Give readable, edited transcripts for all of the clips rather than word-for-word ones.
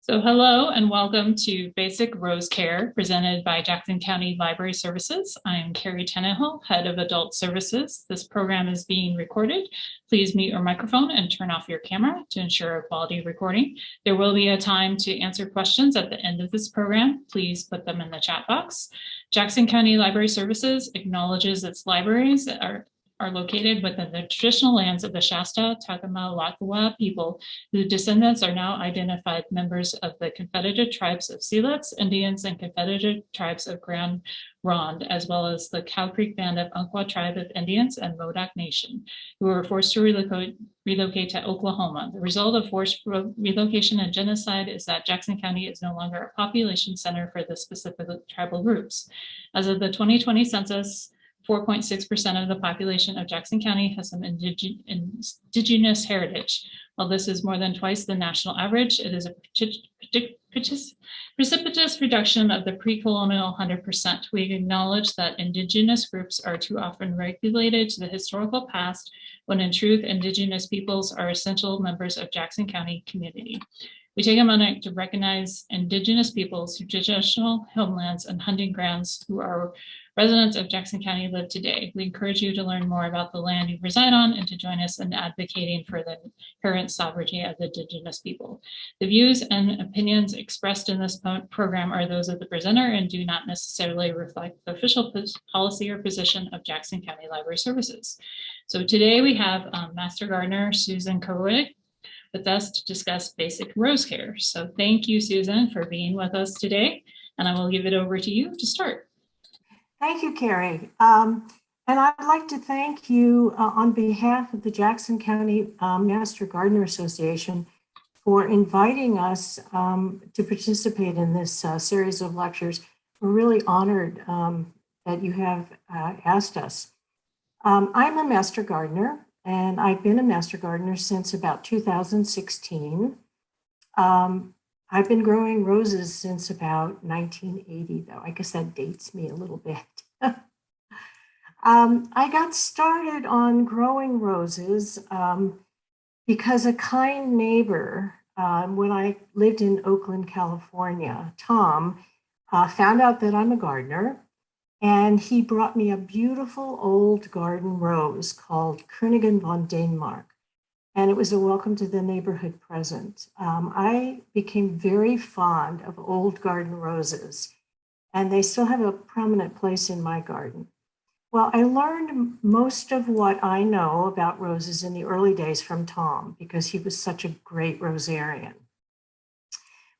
So hello and welcome to Basic Rose Care presented by Jackson County Library Services. I am Carrie Tannehill, Head of Adult Services. This program is being recorded. Please mute your microphone and turn off your camera to ensure a quality recording. There will be a time to answer questions at the end of this program. Please put them in the chat box. Jackson County Library Services acknowledges its libraries are located within the traditional lands of the Shasta, Takama, Lakua people, whose descendants are now identified members of the Confederated Tribes of Siletz Indians and Confederated Tribes of Grand Ronde, as well as the Cow Creek Band of Umpqua Tribe of Indians and Modoc Nation, who were forced to relocate to Oklahoma. The result of forced relocation and genocide is that Jackson County is no longer a population center for the specific tribal groups. As of the 2020 census, 4.6% of the population of Jackson County has some indigenous heritage. While this is more than twice the national average, it is a precipitous reduction of the pre-colonial 100%. We acknowledge that indigenous groups are too often regulated to the historical past, when in truth, indigenous peoples are essential members of Jackson County community. We take a moment to recognize indigenous peoples whose traditional homelands and hunting grounds who are residents of Jackson County live today. We encourage you to learn more about the land you reside on and to join us in advocating for the inherent sovereignty of the indigenous people. The views and opinions expressed in this program are those of the presenter and do not necessarily reflect the official policy or position of Jackson County Library Services. So today we have Master Gardener Susan Koenig with us to discuss basic rose care. So thank you, Susan, for being with us today. And I will give it over to you to start. Thank you, Carrie. And I'd like to thank you on behalf of the Jackson County Master Gardener Association for inviting us to participate in this series of lectures. We're really honored that you have asked us. I'm a Master Gardener, and I've been a Master Gardener since about 2016. I've been growing roses since about 1980, though. I guess that dates me a little bit. I got started on growing roses because a kind neighbor, when I lived in Oakland, California, Tom, found out that I'm a gardener, and he brought me a beautiful old garden rose called Koenig von Denmark. And it was a welcome to the neighborhood present. I became very fond of old garden roses, and they still have a prominent place in my garden. Well, I learned most of what I know about roses in the early days from Tom, because he was such a great rosarian.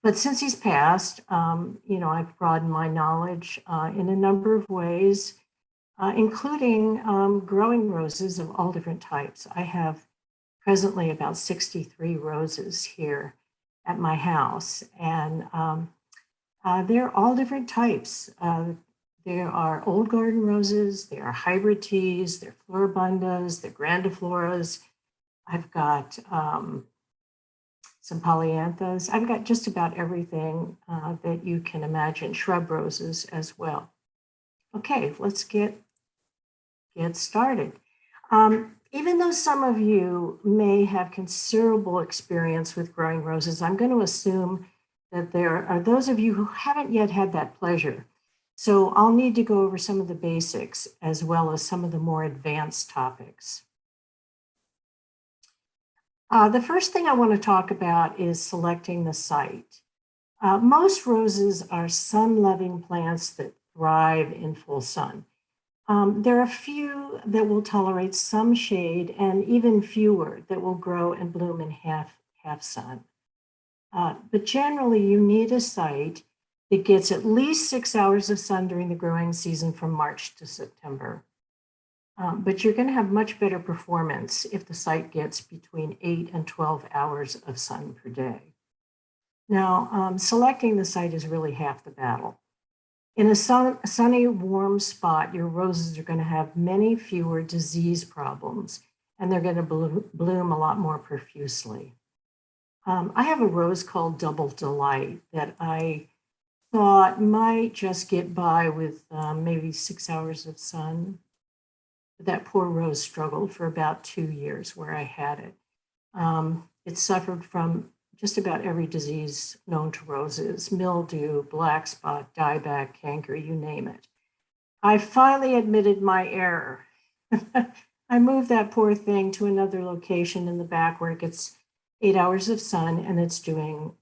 But since he's passed, I've broadened my knowledge in a number of ways, including growing roses of all different types. I have presently about 63 roses here at my house, and they're all different types. There are old garden roses, there are hybrid teas, there are Flora Bundas, there are grandifloras. I've got some polyanthas. I've got just about everything that you can imagine, shrub roses as well. Okay, let's get started. Even though some of you may have considerable experience with growing roses, I'm going to assume that there are those of you who haven't yet had that pleasure. So I'll need to go over some of the basics as well as some of the more advanced topics. The first thing I want to talk about is selecting the site. Most roses are sun-loving plants that thrive in full sun. There are a few that will tolerate some shade and even fewer that will grow and bloom in half sun. But generally, you need a site that gets at least 6 hours of sun during the growing season from March to September. But you're going to have much better performance if the site gets between 8 and 12 hours of sun per day. Now, selecting the site is really half the battle. In a sunny, warm spot, your roses are going to have many fewer disease problems, and they're going to bloom a lot more profusely. I have a rose called Double Delight that I thought might just get by with maybe 6 hours of sun. That poor rose struggled for about 2 years where I had it. It suffered from just about every disease known to roses: mildew, black spot, dieback, canker, you name it. I finally admitted my error. I moved that poor thing to another location in the back where it gets 8 hours of sun, and it's doing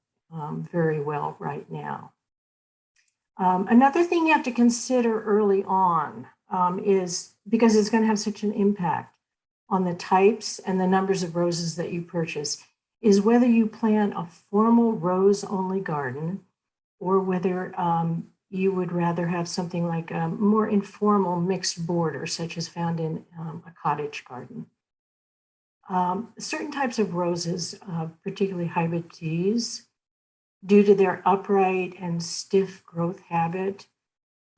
very well right now. Another thing you have to consider early on is, because it's going to have such an impact on the types and the numbers of roses that you purchase, is whether you plant a formal rose-only garden or whether you would rather have something like a more informal mixed border, such as found in a cottage garden. Certain types of roses, particularly hybrid teas, due to their upright and stiff growth habit,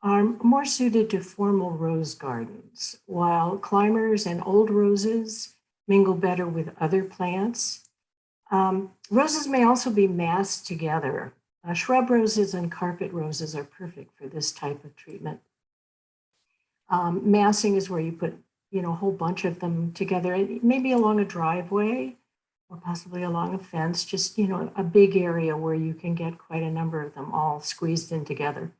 are more suited to formal rose gardens, while climbers and old roses mingle better with other plants. Roses may also be massed together. Shrub roses and carpet roses are perfect for this type of treatment. Massing is where you put, a whole bunch of them together, maybe along a driveway or possibly along a fence, just, a big area where you can get quite a number of them all squeezed in together.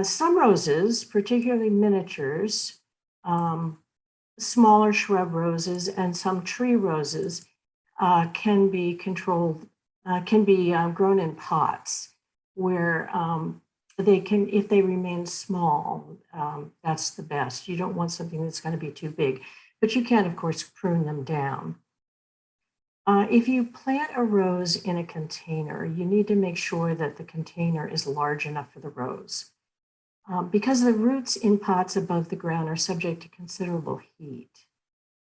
Some roses, particularly miniatures, smaller shrub roses, and some tree roses can be controlled, grown in pots where they can, if they remain small, that's the best. You don't want something that's going to be too big, but you can, of course, prune them down. If you plant a rose in a container, you need to make sure that the container is large enough for the rose. Because the roots in pots above the ground are subject to considerable heat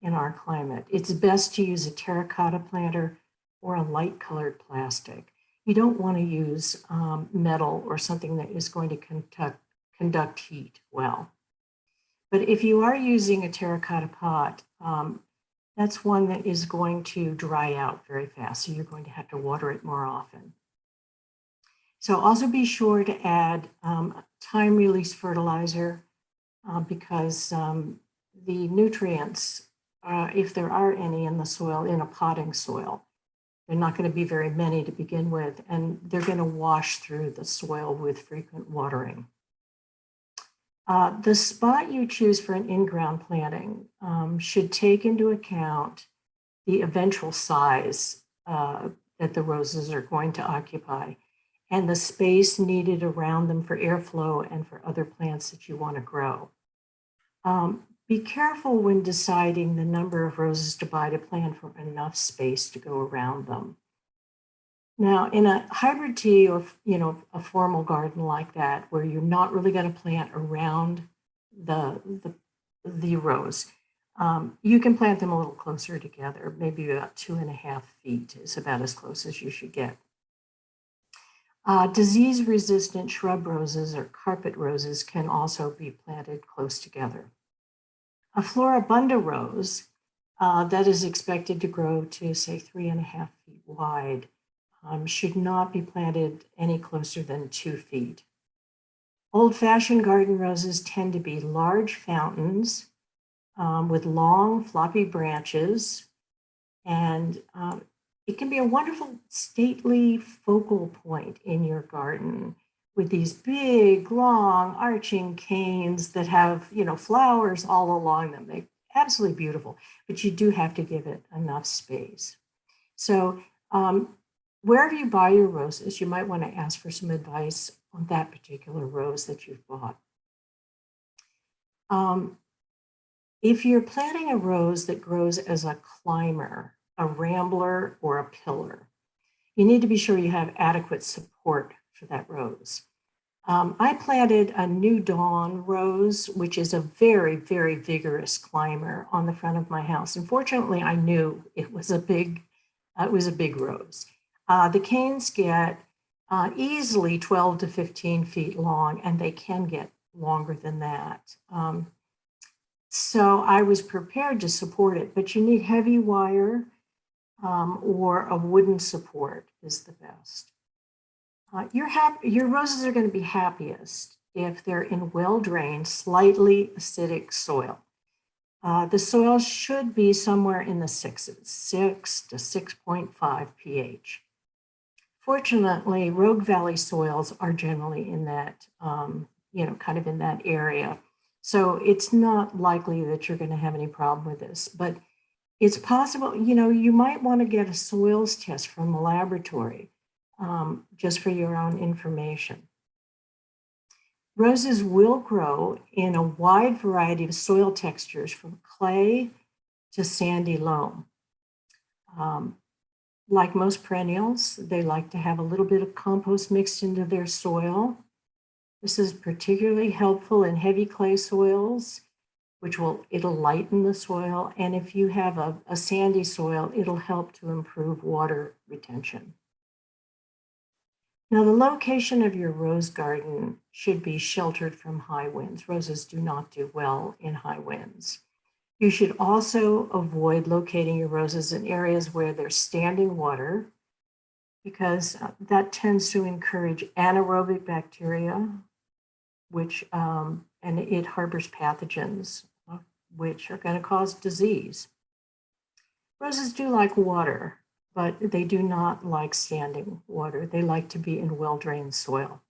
in our climate, it's best to use a terracotta planter or a light colored plastic. You don't want to use metal or something that is going to conduct heat well. But if you are using a terracotta pot, that's one that is going to dry out very fast, so you're going to have to water it more often. So also be sure to add time-release fertilizer because the nutrients, if there are any in the soil, in a potting soil, they're not going to be very many to begin with, and they're going to wash through the soil with frequent watering. The spot you choose for an in-ground planting should take into account the eventual size that the roses are going to occupy and the space needed around them for airflow and for other plants that you want to grow. Be careful when deciding the number of roses to buy to plant for enough space to go around them. Now, in a hybrid tea or, a formal garden like that, where you're not really going to plant around the rose, you can plant them a little closer together, maybe about 2.5 feet is about as close as you should get. Disease-resistant shrub roses or carpet roses can also be planted close together. A Flora Bunda rose that is expected to grow to, say, 3.5 feet wide should not be planted any closer than 2 feet. Old-fashioned garden roses tend to be large fountains with long, floppy branches, and it can be a wonderful, stately focal point in your garden with these big, long, arching canes that have, flowers all along them. They're absolutely beautiful, but you do have to give it enough space. So wherever you buy your roses, you might want to ask for some advice on that particular rose that you've bought. If you're planting a rose that grows as a climber, a rambler, or a pillar, you need to be sure you have adequate support for that rose. I planted a New Dawn rose, which is a very, very vigorous climber, on the front of my house. Unfortunately, I knew it was a big rose. The canes get easily 12 to 15 feet long, and they can get longer than that. So I was prepared to support it, but you need heavy wire or a wooden support is the best. Your roses are going to be happiest if they're in well-drained, slightly acidic soil. The soil should be somewhere in the 6 to 6.5 pH. Fortunately, Rogue Valley soils are generally in that, kind of in that area. So it's not likely that you're going to have any problem with this, but it's possible, you might want to get a soils test from the laboratory just for your own information. Roses will grow in a wide variety of soil textures from clay to sandy loam. Like most perennials, they like to have a little bit of compost mixed into their soil. This is particularly helpful in heavy clay soils, it'll lighten the soil. And if you have a sandy soil, it'll help to improve water retention. Now, the location of your rose garden should be sheltered from high winds. Roses do not do well in high winds. You should also avoid locating your roses in areas where there's standing water, because that tends to encourage anaerobic bacteria, and it harbors pathogens, which are going to cause disease. Roses do like water, but they do not like standing water. They like to be in well-drained soil.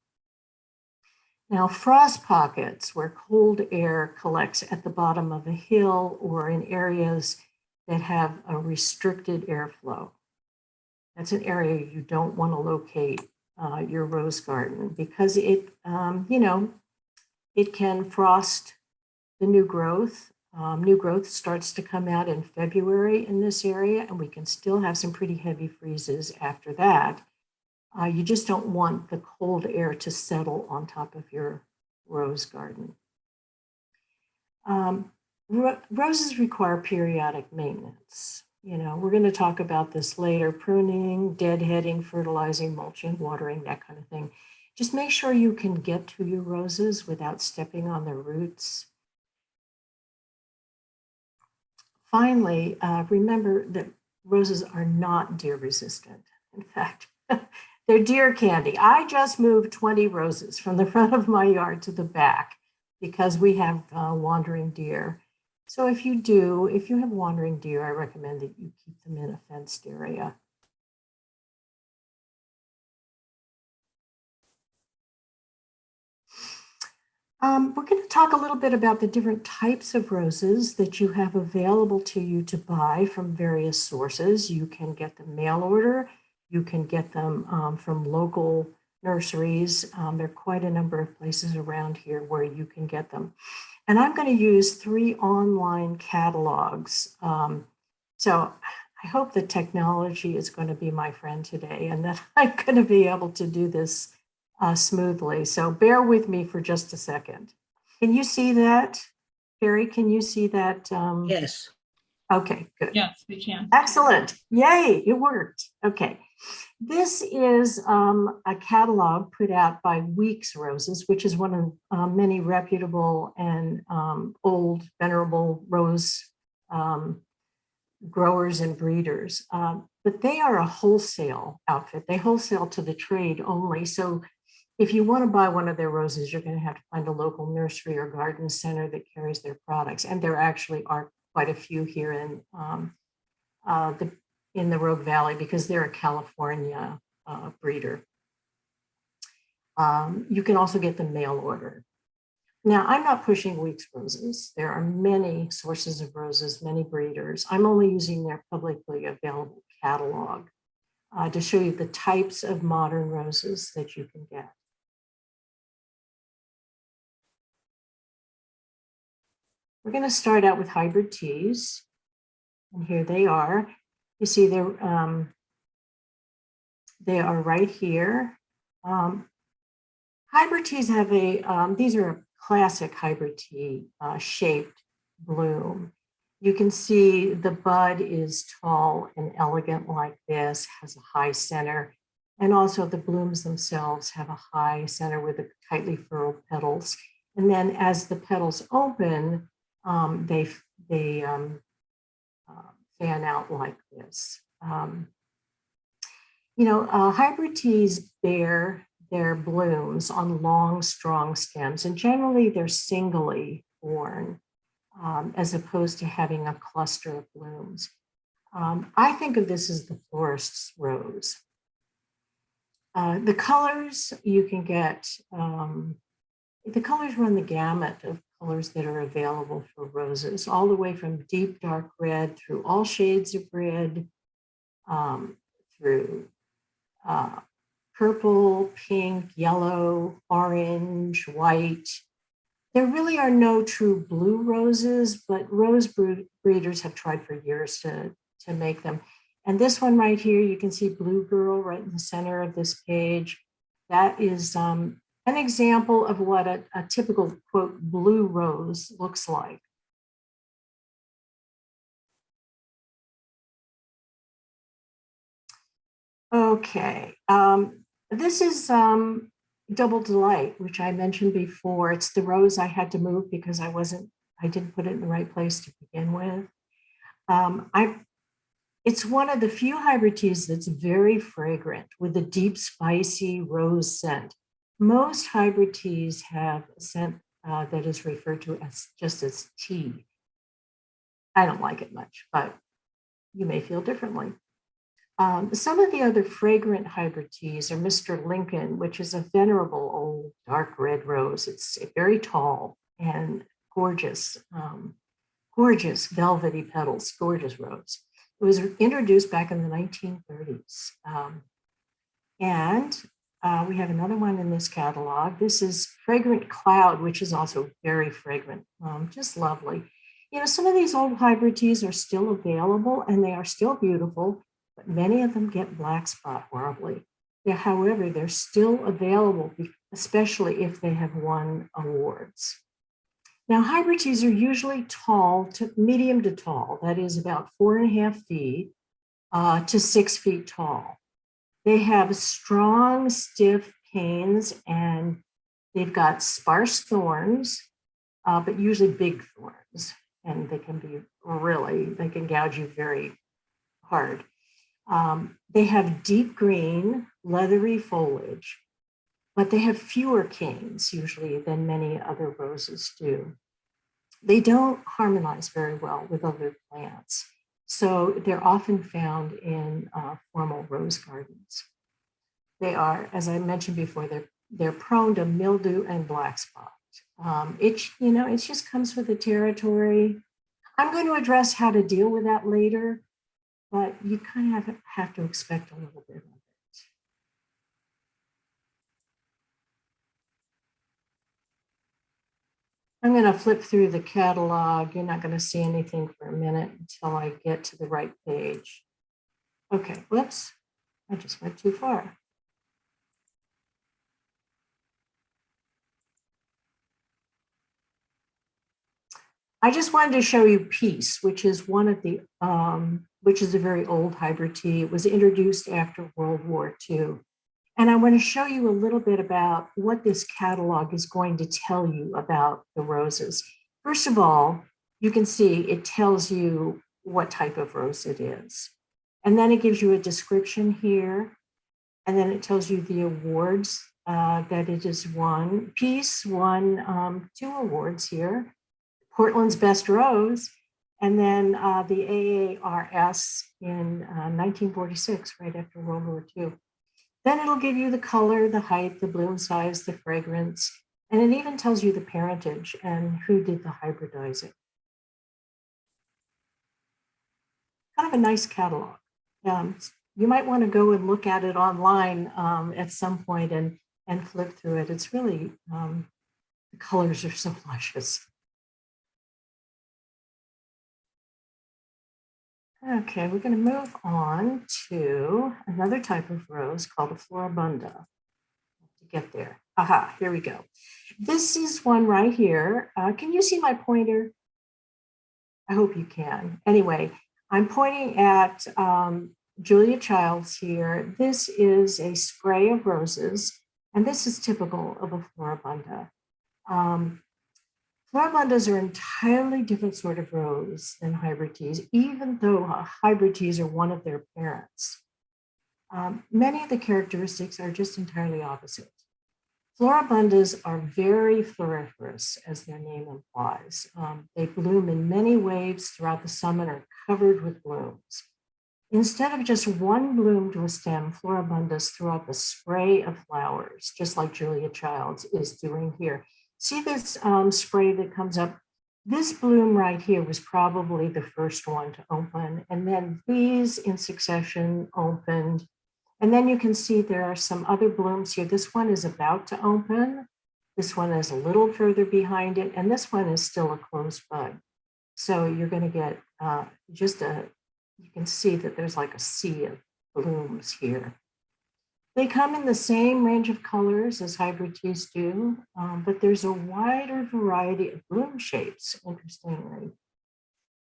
Now, frost pockets where cold air collects at the bottom of a hill or in areas that have a restricted airflow. That's an area you don't want to locate your rose garden, because it can frost the new growth. New growth starts to come out in February in this area, and we can still have some pretty heavy freezes after that. You just don't want the cold air to settle on top of your rose garden. Roses require periodic maintenance. We're going to talk about this later: pruning, deadheading, fertilizing, mulching, watering, that kind of thing. Just make sure you can get to your roses without stepping on their roots. Finally, remember that roses are not deer resistant. In fact, they're deer candy. I just moved 20 roses from the front of my yard to the back because we have wandering deer. So if you have wandering deer, I recommend that you keep them in a fenced area. We're going to talk a little bit about the different types of roses that you have available to you to buy from various sources. You can get them mail order. You can get them from local nurseries. There are quite a number of places around here where you can get them. And I'm going to use 3 online catalogs. So I hope that technology is going to be my friend today and that I'm going to be able to do this smoothly. So bear with me for just a second. Can you see that? Carrie, can you see that? Yes. Okay, good. Yes, we can. Excellent. Yay, it worked. Okay. This is a catalog put out by Weeks Roses, which is one of many reputable and old, venerable rose growers and breeders. But they are a wholesale outfit. They wholesale to the trade only. So if you want to buy one of their roses, you're going to have to find a local nursery or garden center that carries their products. And there actually are quite a few here in the Rogue Valley, because they're a California breeder. You can also get them mail order. Now, I'm not pushing Weeks Roses. There are many sources of roses, many breeders. I'm only using their publicly available catalog to show you the types of modern roses that you can get. We're going to start out with hybrid teas, and here they are. You see they are right here. Hybrid teas have these are a classic hybrid tea shaped bloom. You can see the bud is tall and elegant like this, has a high center, and also the blooms themselves have a high center with the tightly furrowed petals. And then as the petals open, they fan out like this. Hybrid teas bear their blooms on long, strong stems, and generally they're singly borne. as opposed to having a cluster of blooms. I think of this as the florist's rose. The colors you can get, the colors run the gamut of colors that are available for roses, all the way from deep dark red through all shades of red, through purple, pink, yellow, orange, white. There really are no true blue roses, but rose breeders have tried for years to make them. And this one right here, you can see Blue Girl right in the center of this page. That is an example of what a typical, quote, blue rose looks like. Okay, this is Double Delight, which I mentioned before. It's the rose I had to move because I didn't put it in the right place to begin with. It's one of the few hybrid teas that's very fragrant with a deep, spicy rose scent. Most hybrid teas have a scent that is referred to as just as tea. I don't like it much, but you may feel differently. Some of the other fragrant hybrid teas are Mr. Lincoln, which is a venerable old dark red rose. It's very tall and gorgeous, gorgeous velvety petals, gorgeous rose. It was introduced back in the 1930s. We have another one in this catalog. This is Fragrant Cloud, which is also very fragrant, just lovely. You know, some of these old hybrid teas are still available and they are still beautiful, but many of them get black spot horribly. However, they're still available, especially if they have won awards. Now, hybrid teas are usually tall to medium to tall, that is about 4.5 feet to 6 feet tall. They have strong, stiff canes and they've got sparse thorns, but usually big thorns. And they can they can gouge you very hard. They have deep green, leathery foliage, but they have fewer canes usually than many other roses do. They don't harmonize very well with other plants, so they're often found in formal rose gardens. They are, as I mentioned before, they're prone to mildew and black spot. It just comes with the territory. I'm going to address how to deal with that later, but you kind of have to expect a little bit of it. I'm going to flip through the catalog. You're not going to see anything for a minute until I get to the right page. Okay, whoops, I just went too far. I just wanted to show you Peace, which is one of the, which is a very old hybrid tea. It was introduced after World War II. And I want to show you a little bit about what this catalog is going to tell you about the roses. First of all, you can see it tells you what type of rose it is. And then it gives you a description here. And then it tells you the awards that it has won. Peace won 2 awards here. Portland's Best Rose, and then the AARS in 1946, right after World War II. Then it'll give you the color, the height, the bloom size, the fragrance, and it even tells you the parentage and who did the hybridizing. Kind of a nice catalog. You might want to go and look at it online at some point and flip through it. It's really, the colors are so luscious. Okay, we're going to move on to another type of rose called a Flora Bunda. To get there. Aha, here we go. This is one right here. Can you see my pointer? I hope you can. Anyway, I'm pointing at Julia Childs here. This is a spray of roses, and this is typical of a Flora Bunda. Flora Bundas are entirely different sort of rose than hybrid teas, even though hybrid teas are one of their parents. Many of the characteristics are just entirely opposite. Floribundas are very floriferous, as their name implies. They bloom in many waves throughout the summer and are covered with blooms. Instead of just one bloom to a stem, Floribundas throw up a spray of flowers, just like Julia Childs is doing here. See this spray that comes up? This bloom right here was probably the first one to open, and then these in succession opened. And then you can see there are some other blooms here. This one is about to open. This one is a little further behind it, and this one is still a closed bud. So you're going to get you can see that there's like a sea of blooms here. They come in the same range of colors as hybrid teas do, but there's a wider variety of bloom shapes, interestingly.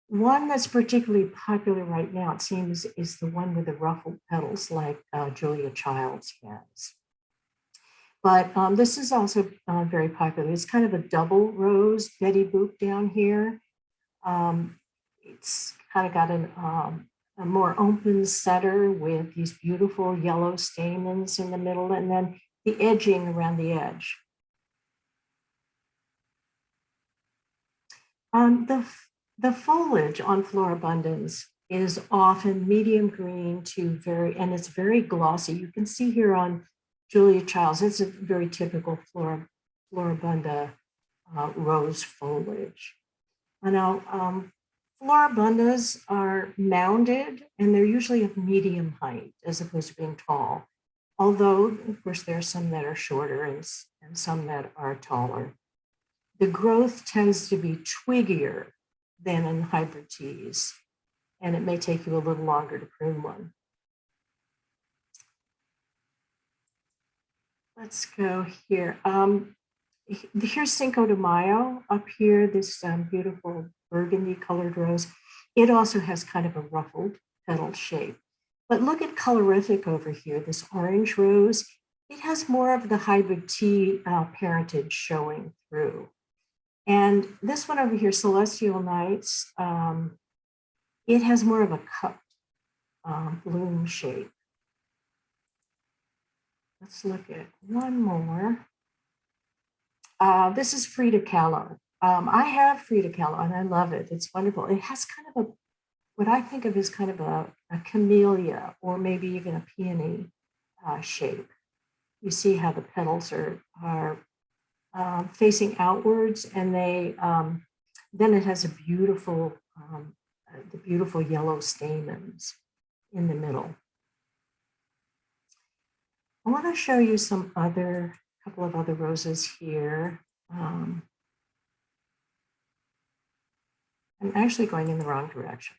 One that's particularly popular right now, it seems, is the one with the ruffled petals like Julia Childs has. But this is also very popular. It's kind of a double rose Betty Boop down here. It's kind of got a more open center with these beautiful yellow stamens in the middle and then the edging around the edge. The foliage on Floribundans is often medium green to and it's very glossy. You can see here on Julia Childs, it's a very typical Floribunda rose foliage. Now, Floribundas are mounded and they're usually of medium height as opposed to being tall. Although, of course, there are some that are shorter and some that are taller. The growth tends to be twiggier than in hybrid teas, and it may take you a little longer to prune one. Let's go here. Here's Cinco de Mayo up here, this beautiful burgundy colored rose. It also has kind of a ruffled petal shape. But look at colorific over here, this orange rose. It has more of the hybrid tea parentage showing through. And this one over here, Celestial Nights, it has more of a cupped bloom shape. Let's look at one more. This is Frida Kahlo. I have Frida Kahlo and I love it. It's wonderful. It has kind of what I think of as kind of a camellia or maybe even a peony shape. You see how the petals are facing outwards, and then it has a beautiful, the beautiful yellow stamens in the middle. I want to show you couple of other roses here. I'm actually going in the wrong direction.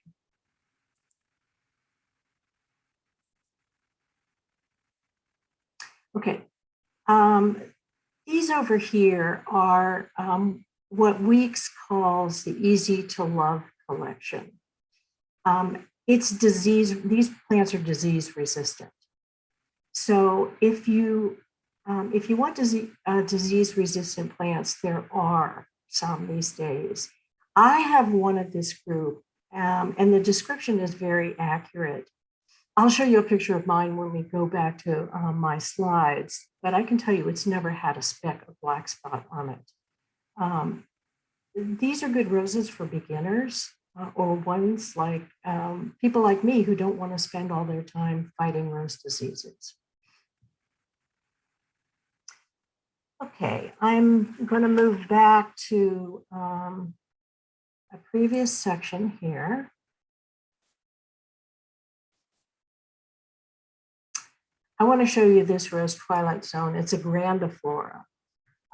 Okay. These over here are what Weeks calls the Easy to Love collection. It's these plants are disease resistant. So if you want disease resistant plants, there are some these days. I have one of this group, and the description is very accurate. I'll show you a picture of mine when we go back to my slides, but I can tell you it's never had a speck of black spot on it. These are good roses for beginners or ones like people like me who don't want to spend all their time fighting rose diseases. Okay, I'm going to move back to a previous section here. I want to show you this rose, Twilight Zone. It's a grandiflora.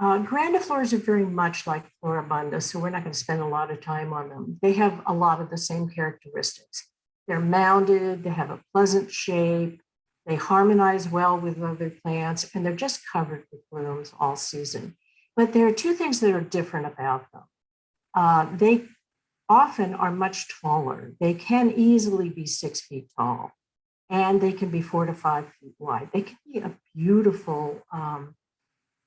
Grandifloras are very much like Floribunda, so we're not going to spend a lot of time on them. They have a lot of the same characteristics. They're mounded, they have a pleasant shape, they harmonize well with other plants, and they're just covered with blooms all season. But there are two things that are different about them. They often are much taller. They can easily be 6 feet tall, and they can be 4 to 5 feet wide. They can be a beautiful,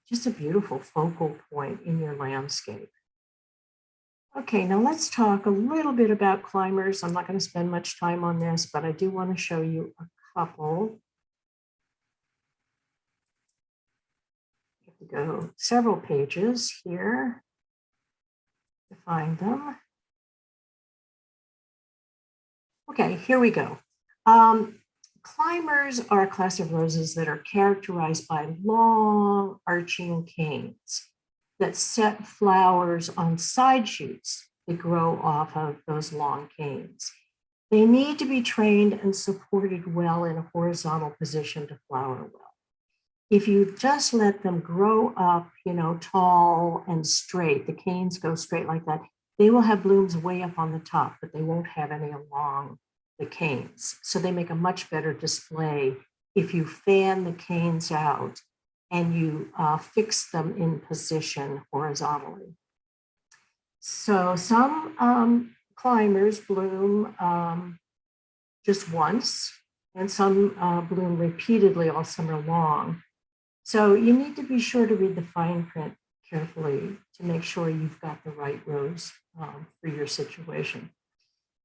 just a beautiful focal point in your landscape. Okay, now let's talk a little bit about climbers. I'm not going to spend much time on this, but I do want to show you a couple. If have to go several pages here to find them. Okay, here we go. Climbers are a class of roses that are characterized by long arching canes that set flowers on side shoots that grow off of those long canes. They need to be trained and supported well in a horizontal position to flower well. If you just let them grow up, tall and straight, the canes go straight like that, they will have blooms way up on the top, but they won't have any along the canes. So they make a much better display if you fan the canes out and you fix them in position horizontally. So some climbers bloom just once, and some bloom repeatedly all summer long. So you need to be sure to read the fine print carefully to make sure you've got the right rose for your situation.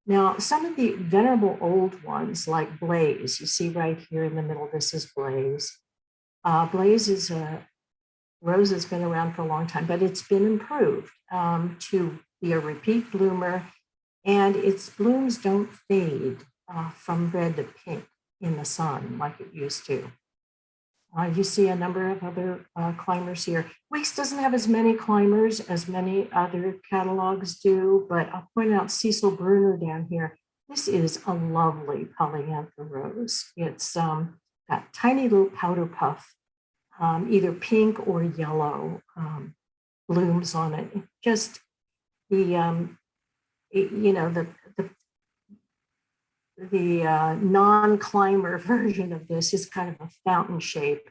Now, some of the venerable old ones like Blaze, you see right here in the middle, this is Blaze. Blaze is a rose that's been around for a long time, but it's been improved to be a repeat bloomer, and its blooms don't fade from red to pink in the sun like it used to. You see a number of other climbers here. Weeks doesn't have as many climbers as many other catalogs do, but I'll point out Cecil Bruner down here. This is a lovely polyantha rose. It's got tiny little powder puff, either pink or yellow blooms on it. Just the non-climber version of this is kind of a fountain shape,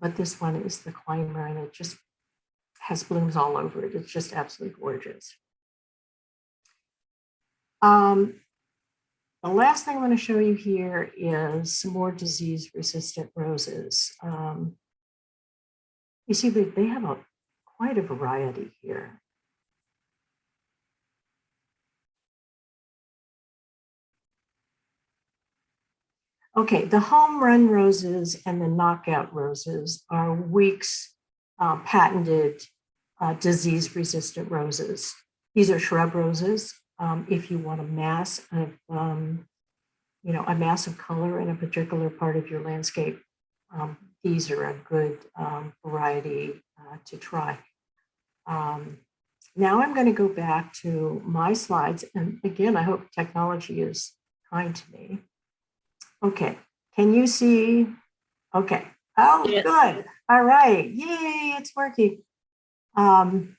but this one is the climber, and it just has blooms all over it. It's just absolutely gorgeous. The last thing I want to show you here is some more disease-resistant roses. You see, they have quite a variety here. Okay, the home run roses and the knockout roses are Weeks patented disease-resistant roses. These are shrub roses. If you want a mass of, a mass of color in a particular part of your landscape, these are a good variety to try. Now I'm going to go back to my slides, and again, I hope technology is kind to me. Okay, can you see? Okay. Oh, yes. Good. All right. Yay, it's working. I'm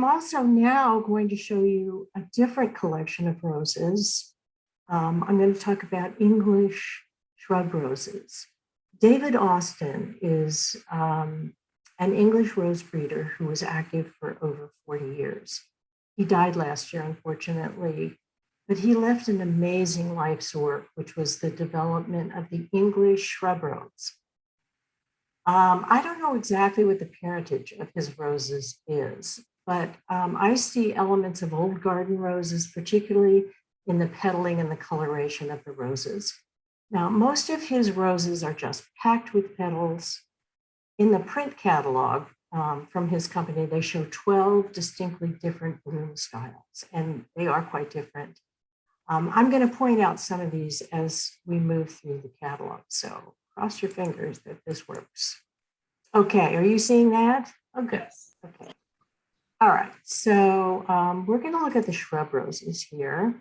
also now going to show you a different collection of roses. I'm going to talk about English shrub roses. David Austin is an English rose breeder who was active for over 40 years. He died last year, unfortunately. But he left an amazing life's work, which was the development of the English shrub rose. I don't know exactly what the parentage of his roses is, but I see elements of old garden roses, particularly in the petaling and the coloration of the roses. Now, most of his roses are just packed with petals. In the print catalog from his company, they show 12 distinctly different bloom styles, and they are quite different. I'm going to point out some of these as we move through the catalog. So cross your fingers that this works. Okay, are you seeing that? Oh, good. Okay. All right, so we're going to look at the shrub roses here.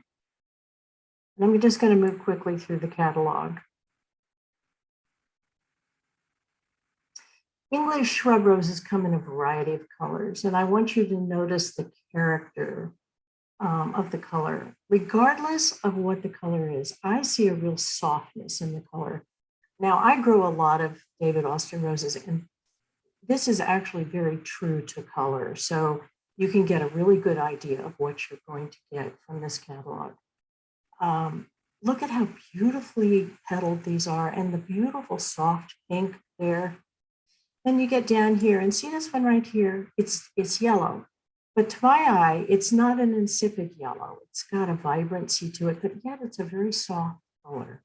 And I'm just going to move quickly through the catalog. English shrub roses come in a variety of colors, and I want you to notice the character of the color. Regardless of what the color is, I see a real softness in the color. Now, I grow a lot of David Austin roses, and this is actually very true to color. So you can get a really good idea of what you're going to get from this catalog. Look at how beautifully petaled these are and the beautiful soft pink there. Then you get down here and see this one right here. It's yellow. But to my eye, it's not an insipid yellow. It's got a vibrancy to it, but yet it's a very soft color.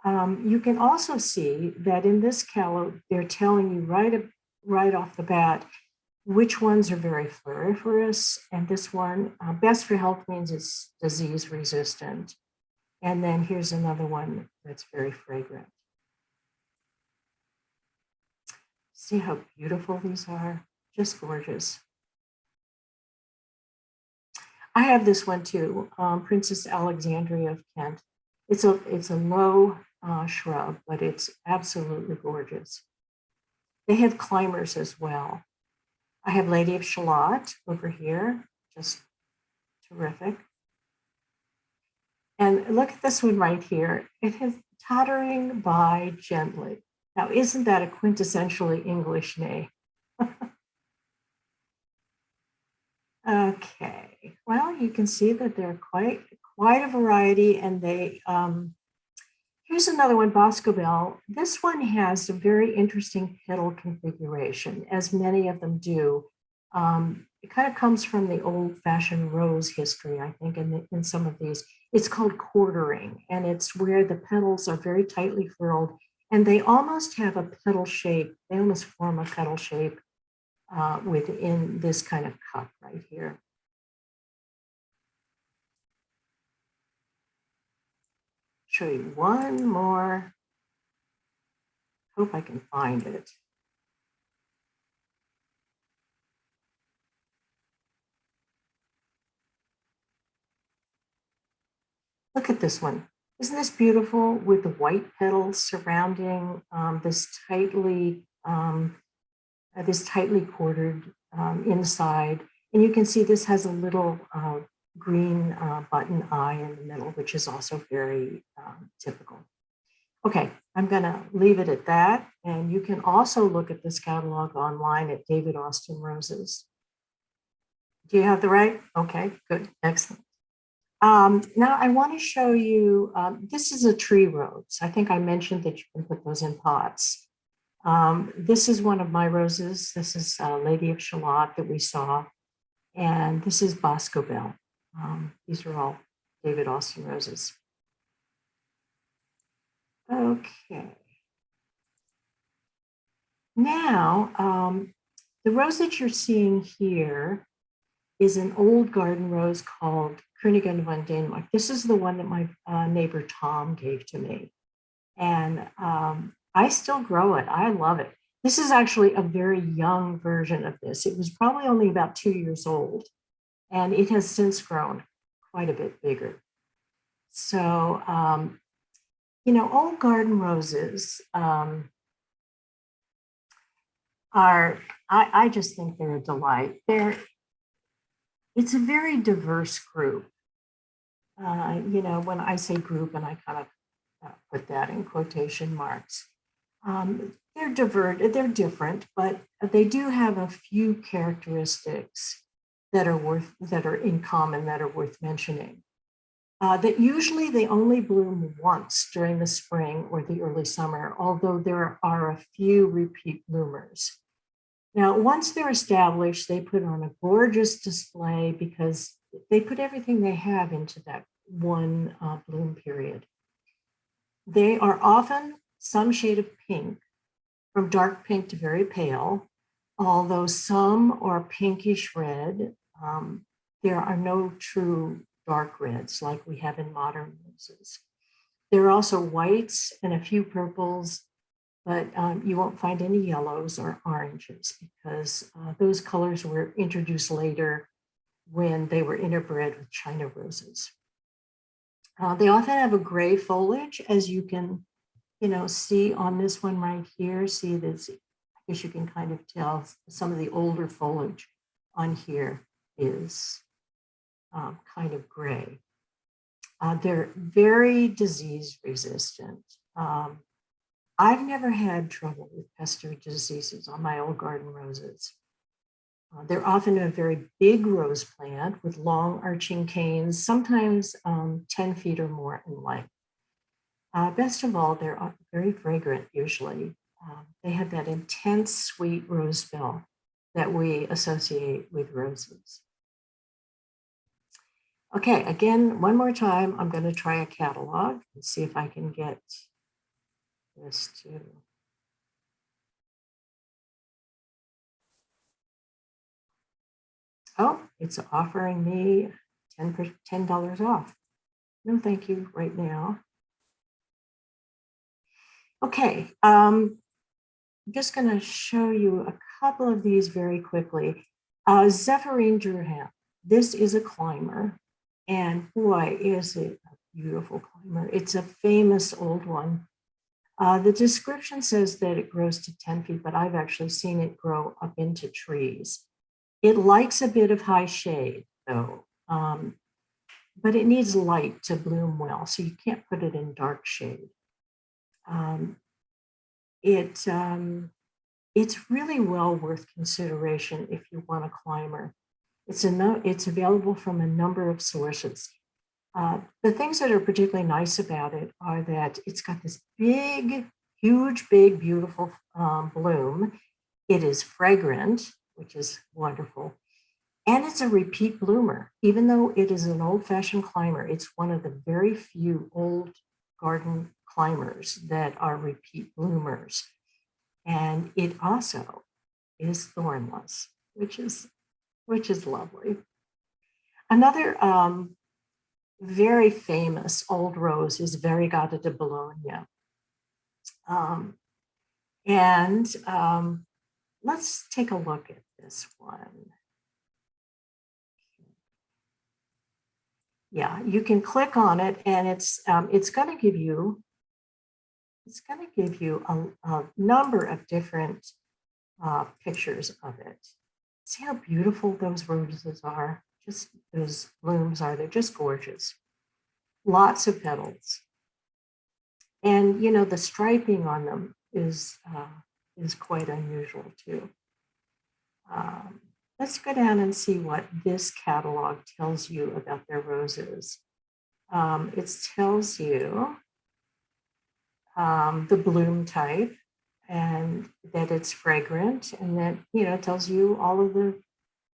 You can also see that in this catalog, they're telling you right off the bat which ones are very floriferous, and this one, best for health means it's disease resistant. And then here's another one that's very fragrant. See how beautiful these are? Just gorgeous. I have this one too, Princess Alexandria of Kent. It's a low shrub, but it's absolutely gorgeous. They have climbers as well. I have Lady of Shalott over here, just terrific. And look at this one right here. It has Tottering by Gently. Now, isn't that a quintessentially English name? Okay, well, you can see that they're quite a variety, and they, here's another one, Boscobel. This one has a very interesting petal configuration, as many of them do. It kind of comes from the old-fashioned rose history, I think, in some of these. It's called quartering, and it's where the petals are very tightly furled, and they almost have a petal shape. They almost form a petal shape within this kind of cup right here. Show you one more. Hope I can find it. Look at this one. Isn't this beautiful with the white petals surrounding this tightly quartered inside? And you can see this has a little green button eye in the middle, which is also very typical. Okay, I'm going to leave it at that. And you can also look at this catalog online at David Austin Roses. Do you have the right? Okay, good, excellent. Now I want to show you, this is a tree rose. I think I mentioned that you can put those in pots. This is one of my roses. This is Lady of Shalott that we saw. And this is Boscobel. These are all David Austin roses. Okay. Now, the rose that you're seeing here is an old garden rose called Koenig van Denmark. This is the one that my neighbor Tom gave to me. And I still grow it. I love it. This is actually a very young version of this. It was probably only about 2 years old, and it has since grown quite a bit bigger. So, you know, old garden roses I just think they're a delight. It's a very diverse group. You know, when I say group, and I kind of put that in quotation marks, they're different, but they do have a few characteristics that are in common, that are worth mentioning. That usually they only bloom once during the spring or the early summer, although there are a few repeat bloomers. Now, once they're established, they put on a gorgeous display because they put everything they have into that one bloom period. They are often some shade of pink, from dark pink to very pale, although some are pinkish red. There are no true dark reds like we have in modern roses. There are also whites and a few purples, but you won't find any yellows or oranges because those colors were introduced later when they were interbred with China roses. They often have a gray foliage, as you can, you know, see on this one right here. See this, I guess you can kind of tell some of the older foliage on here is kind of gray. They're very disease resistant. I've never had trouble with pest or diseases on my old garden roses. They're often a very big rose plant with long arching canes, sometimes 10 feet or more in length. Best of all, they're very fragrant usually. They have that intense sweet rose smell that we associate with roses. Okay, again, one more time, I'm going to try a catalog and see if I can get this too. Oh, it's offering me $10 off. No, thank you right now. Okay, I'm just going to show you a couple of these very quickly. Zephyrine Durham. This is a climber, and boy, is it a beautiful climber. It's a famous old one. The description says that it grows to 10 feet, but I've actually seen it grow up into trees. It likes a bit of high shade, though, but it needs light to bloom well, so you can't put it in dark shade. It's really well worth consideration if you want a climber. It's available from a number of sources. The things that are particularly nice about it are that it's got this big, huge, big, beautiful bloom. It is fragrant, which is wonderful. And it's a repeat bloomer. Even though it is an old-fashioned climber, it's one of the very few old garden climbers that are repeat bloomers. And it also is thornless, which is lovely. Another very famous old rose is Variegata de Bologna. Let's take a look at this one. Yeah, you can click on it, and it's going to give you a number of different pictures of it. See how beautiful those roses are? Just those blooms are, they're just gorgeous. Lots of petals. And you know, the striping on them is quite unusual too. Let's go down and see what this catalog tells you about their roses. It tells you the bloom type, and that it's fragrant, and that, you know, it tells you all of the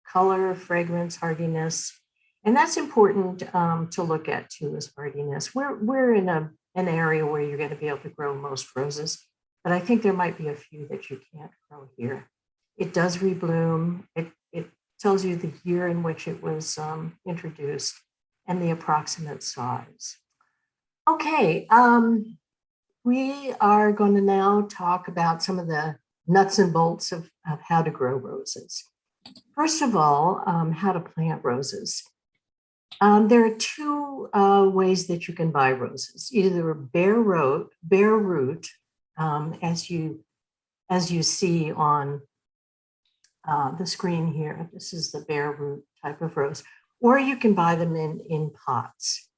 color, fragrance, hardiness. And that's important to look at too, is hardiness. We're in an area where you're going to be able to grow most roses, but I think there might be a few that you can't grow here. It does rebloom. It tells you the year in which it was introduced and the approximate size. Okay, we are going to now talk about some of the nuts and bolts of how to grow roses. First of all, how to plant roses. There are two ways that you can buy roses: either bare root, as you see on the screen here. This is the bare root type of rose, or you can buy them in pots.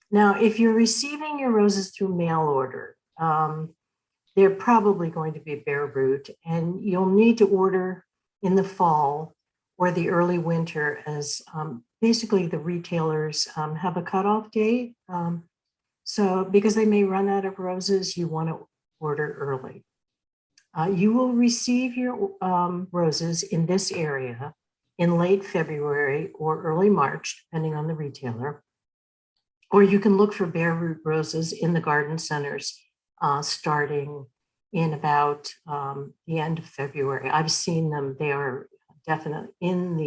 Now, if you're receiving your roses through mail order, they're probably going to be bare root, and you'll need to order in the fall or the early winter, as basically the retailers have a cutoff date. So because they may run out of roses, you want to order early. You will receive your roses in this area in late February or early March, depending on the retailer. Or you can look for bare root roses in the garden centers starting in about the end of February. I've seen them. They are definitely in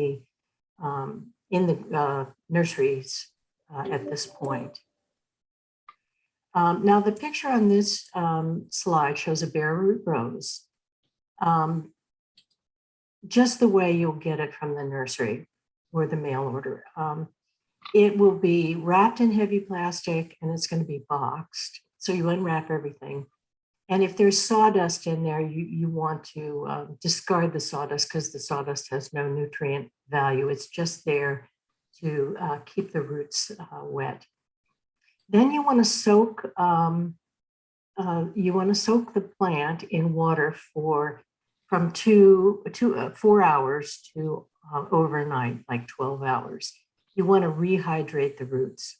the nurseries at this point. Now, the picture on this slide shows a bare root rose, just the way you'll get it from the nursery or the mail order. It will be wrapped in heavy plastic, and it's going to be boxed. So you unwrap everything. And if there's sawdust in there, you want to discard the sawdust, because the sawdust has no nutrient value. It's just there to keep the roots wet. Then you want to soak the plant in water from 4 hours to overnight, like 12 hours. You want to rehydrate the roots.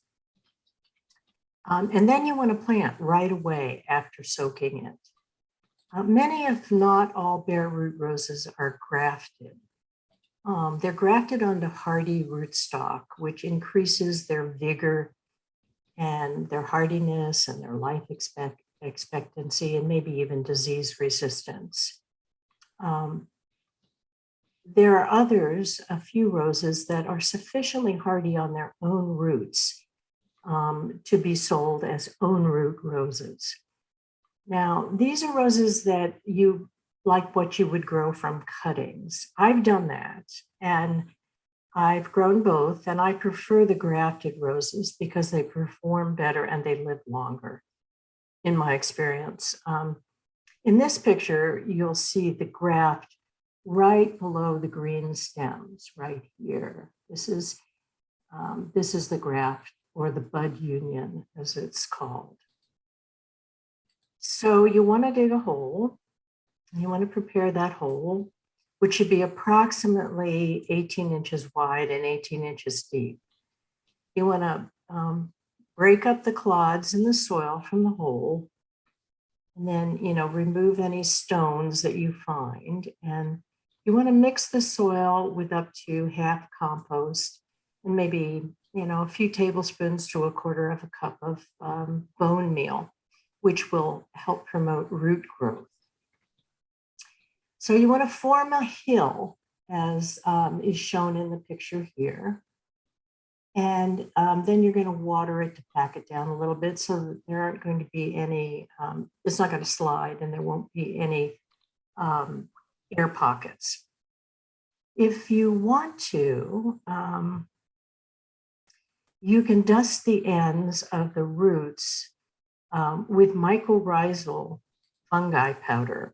And then you want to plant right away after soaking it. Many, if not all, bare root roses are grafted. They're grafted onto hardy rootstock, which increases their vigor and their hardiness and their life expectancy and maybe even disease resistance. There are others, a few roses that are sufficiently hardy on their own roots to be sold as own root roses. Now, these are roses that you like what you would grow from cuttings. I've done that, and I've grown both, and I prefer the grafted roses because they perform better and they live longer, in my experience. In this picture, you'll see the graft right below the green stems, right here. This is the graft, or the bud union, as it's called. So you want to dig a hole. You want to prepare that hole, which should be approximately 18 inches wide and 18 inches deep. You want to break up the clods in the soil from the hole, and then, remove any stones that you find. And you want to mix the soil with up to half compost and maybe, a few tablespoons to a quarter of a cup of bone meal, which will help promote root growth. So you want to form a hill, as is shown in the picture here. And then you're going to water it to pack it down a little bit so that there aren't going to be any, it's not going to slide and there won't be any air pockets. If you want to, you can dust the ends of the roots with mycorrhizal fungi powder.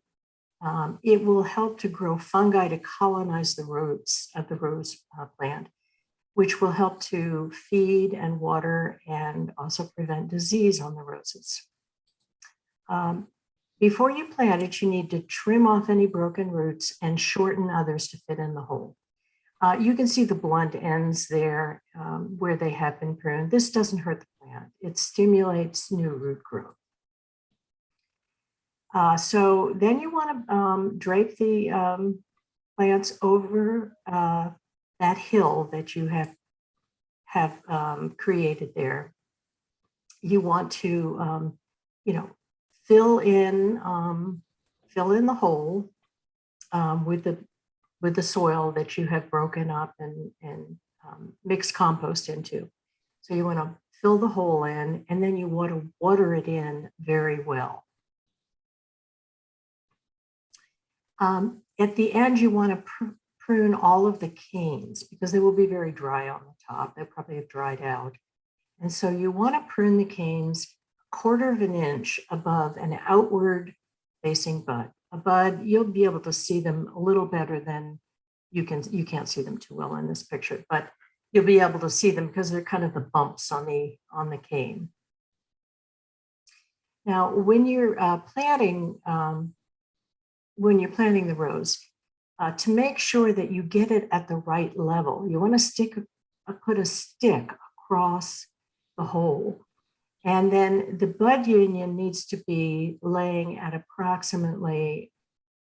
It will help to grow fungi to colonize the roots of the rose plant, which will help to feed and water and also prevent disease on the roses. Before you plant it, you need to trim off any broken roots and shorten others to fit in the hole. You can see the blunt ends there where they have been pruned. This doesn't hurt the plant. It stimulates new root growth. So then you want to drape the plants over that hill that you have created there. You want to, fill in the hole with the soil that you have broken up and mixed compost into. So you want to fill the hole in, and then you want to water it in very well. At the end, you want to prune all of the canes because they will be very dry on the top. They probably have dried out. And so you want to prune the canes a quarter of an inch above an outward facing bud. A bud, you'll be able to see them a little better than you can't see them too well in this picture, but you'll be able to see them because they're kind of the bumps on the cane. Now, when you're planting the rose, to make sure that you get it at the right level, you want to put a stick across the hole. And then the bud union needs to be laying at approximately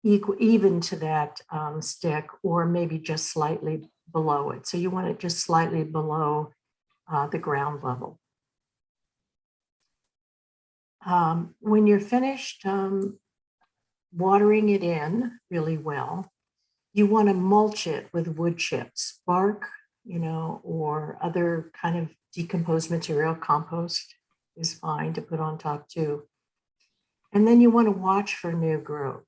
even to that stick, or maybe just slightly below it. So you want it just slightly below the ground level. When you're finished watering it in really well, you want to mulch it with wood chips, bark, or other kind of decomposed material. Compost is fine to put on top too. And then you want to watch for new growth,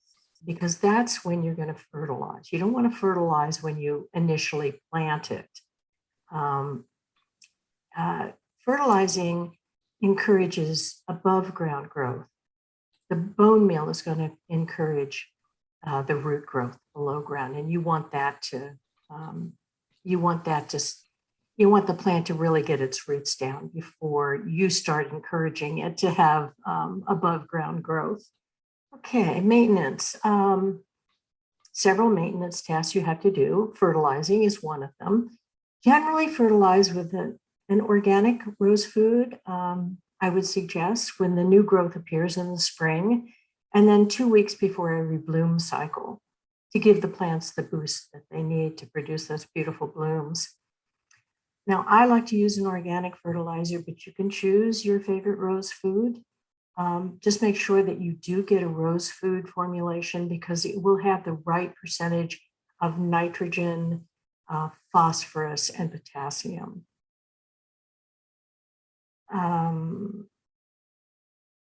because that's when you're going to fertilize. You don't want to fertilize when you initially plant it. Fertilizing encourages above ground growth. The bone meal is going to encourage the root growth below ground, and you want the plant to really get its roots down before you start encouraging it to have above ground growth. Okay, maintenance. Several maintenance tasks you have to do. Fertilizing is one of them. Generally fertilize with an organic rose food. I would suggest when the new growth appears in the spring, and then 2 weeks before every bloom cycle, to give the plants the boost that they need to produce those beautiful blooms. Now, I like to use an organic fertilizer, but you can choose your favorite rose food. Just make sure that you do get a rose food formulation because it will have the right percentage of nitrogen, phosphorus, and potassium.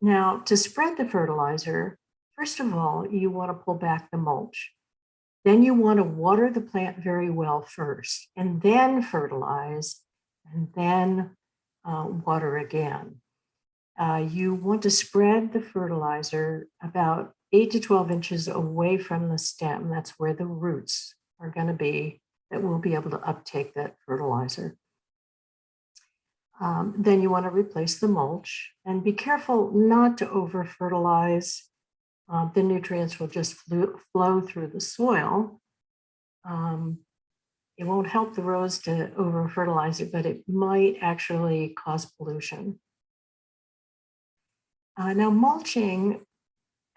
Now, to spread the fertilizer, first of all, you want to pull back the mulch. Then you want to water the plant very well first, and then fertilize, and then water again. You want to spread the fertilizer about 8 to 12 inches away from the stem. That's where the roots are going to be that will be able to uptake that fertilizer. Then you want to replace the mulch and be careful not to over fertilize. The nutrients will just flow through the soil. It won't help the rose to over fertilize it, but it might actually cause pollution. Now, mulching,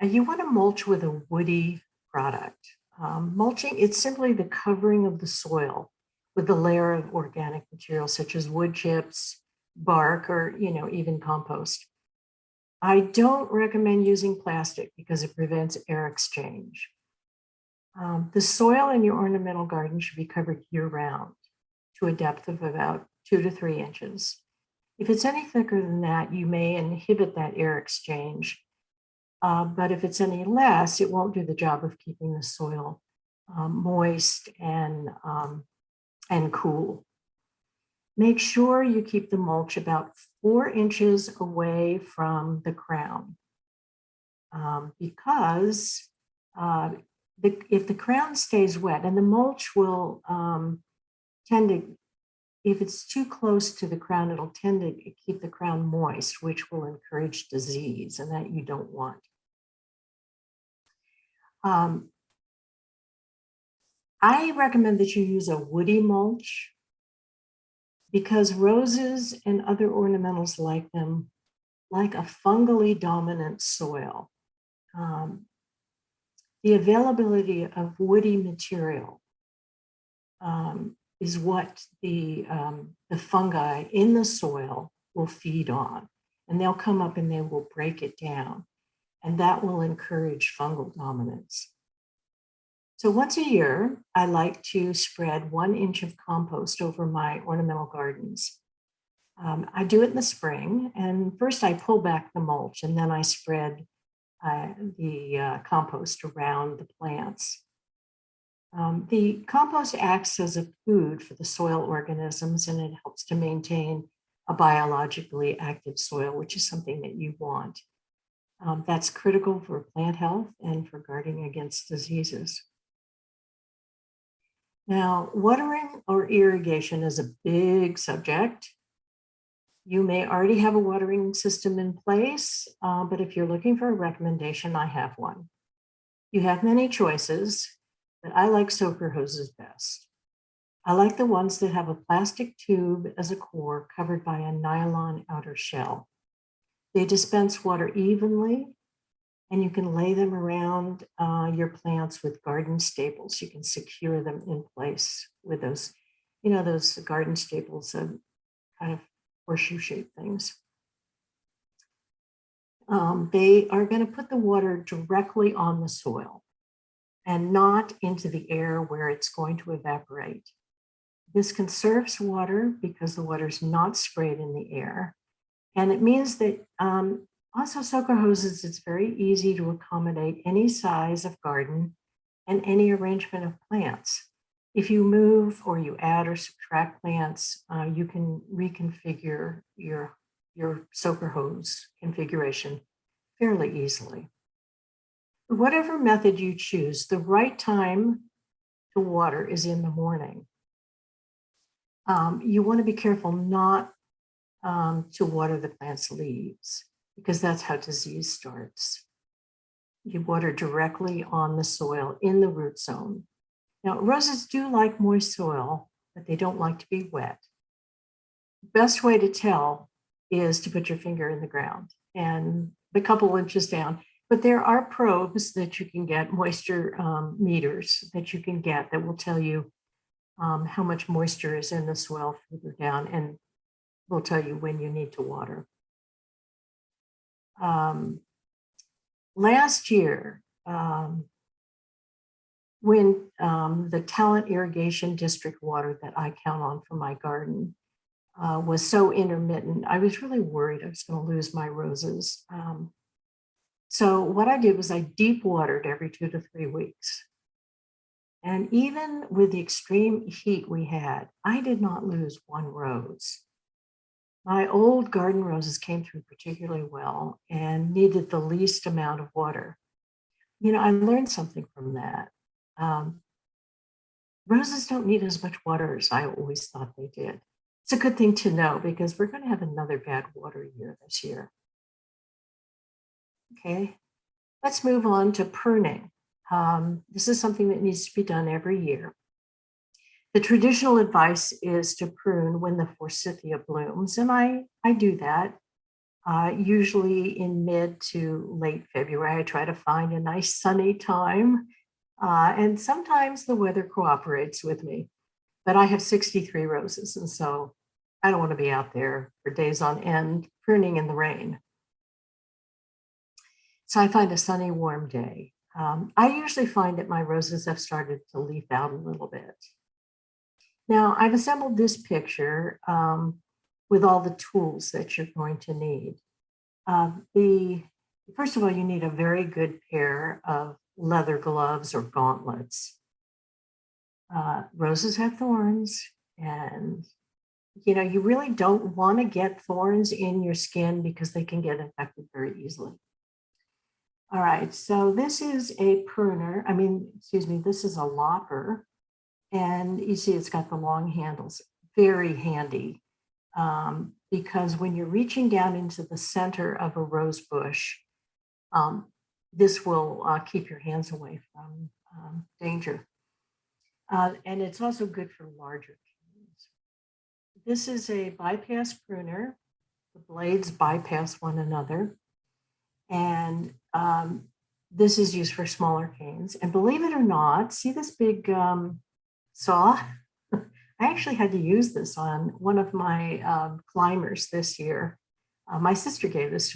you want to mulch with a woody product. Mulching, it's simply the covering of the soil with a layer of organic material such as wood chips, bark, or even compost. I don't recommend using plastic because it prevents air exchange. The soil in your ornamental garden should be covered year-round to a depth of about 2 to 3 inches. If it's any thicker than that, you may inhibit that air exchange. But if it's any less, it won't do the job of keeping the soil moist and cool. Make sure you keep the mulch about 4 inches away from the crown because if the crown stays wet, and the mulch will tend to, if it's too close to the crown, it'll tend to keep the crown moist, which will encourage disease, and that you don't want. I recommend that you use a woody mulch because roses and other ornamentals like them like a fungally dominant soil. The availability of woody material is what the fungi in the soil will feed on, and they'll come up and they will break it down, and that will encourage fungal dominance. So once a year, I like to spread 1 inch of compost over my ornamental gardens. I do it in the spring, and first I pull back the mulch, and then I spread the compost around the plants. The compost acts as a food for the soil organisms, and it helps to maintain a biologically active soil, which is something that you want. That's critical for plant health and for guarding against diseases. Now, watering or irrigation is a big subject. You may already have a watering system in place, but if you're looking for a recommendation, I have one. You have many choices, but I like soaker hoses best. I like the ones that have a plastic tube as a core covered by a nylon outer shell. They dispense water evenly, and you can lay them around your plants with garden staples. You can secure them in place with those, those garden staples, kind of horseshoe-shaped things. They are going to put the water directly on the soil and not into the air where it's going to evaporate. This conserves water because the water is not sprayed in the air. And it means that also soaker hoses, it's very easy to accommodate any size of garden and any arrangement of plants. If you move or you add or subtract plants, you can reconfigure your soaker hose configuration fairly easily. Whatever method you choose, the right time to water is in the morning. You want to be careful not to water the plant's leaves because that's how disease starts. You water directly on the soil in the root zone. Now, roses do like moist soil, but they don't like to be wet. The best way to tell is to put your finger in the ground and a couple inches down. But there are probes that you can get, moisture meters that you can get that will tell you how much moisture is in the soil further down and will tell you when you need to water. Last year, when the Talent Irrigation District water that I count on for my garden was so intermittent, I was really worried I was going to lose my roses. So what I did was I deep watered every 2 to 3 weeks. And even with the extreme heat we had, I did not lose one rose. My old garden roses came through particularly well and needed the least amount of water. You know, I learned something from that. Um, Roses don't need as much water as I always thought they did. It's a good thing to know because we're going to have another bad water year this year. Okay, let's move on to pruning. This is something that needs to be done every year. The traditional advice is to prune when the forsythia blooms, and I do that. Usually in mid to late February, I try to find a nice sunny time. And sometimes the weather cooperates with me, but I have 63 roses. And so I don't want to be out there for days on end pruning in the rain. So I find a sunny, warm day. I usually find that my roses have started to leaf out a little bit. Now I've assembled this picture with all the tools that you're going to need. First of all, you need a very good pair of leather gloves or gauntlets. Roses have thorns, and you know, you really don't want to get thorns in your skin because they can get infected very easily. All right, so this is a pruner. This is a lopper. And you see it's got the long handles, very handy. Because when you're reaching down into the center of a rose bush, this will keep your hands away from danger. And it's also good for larger canes. This is a bypass pruner. The blades bypass one another. And this is used for smaller canes. And believe it or not, see this big saw? I actually had to use this on one of my climbers this year. My sister gave this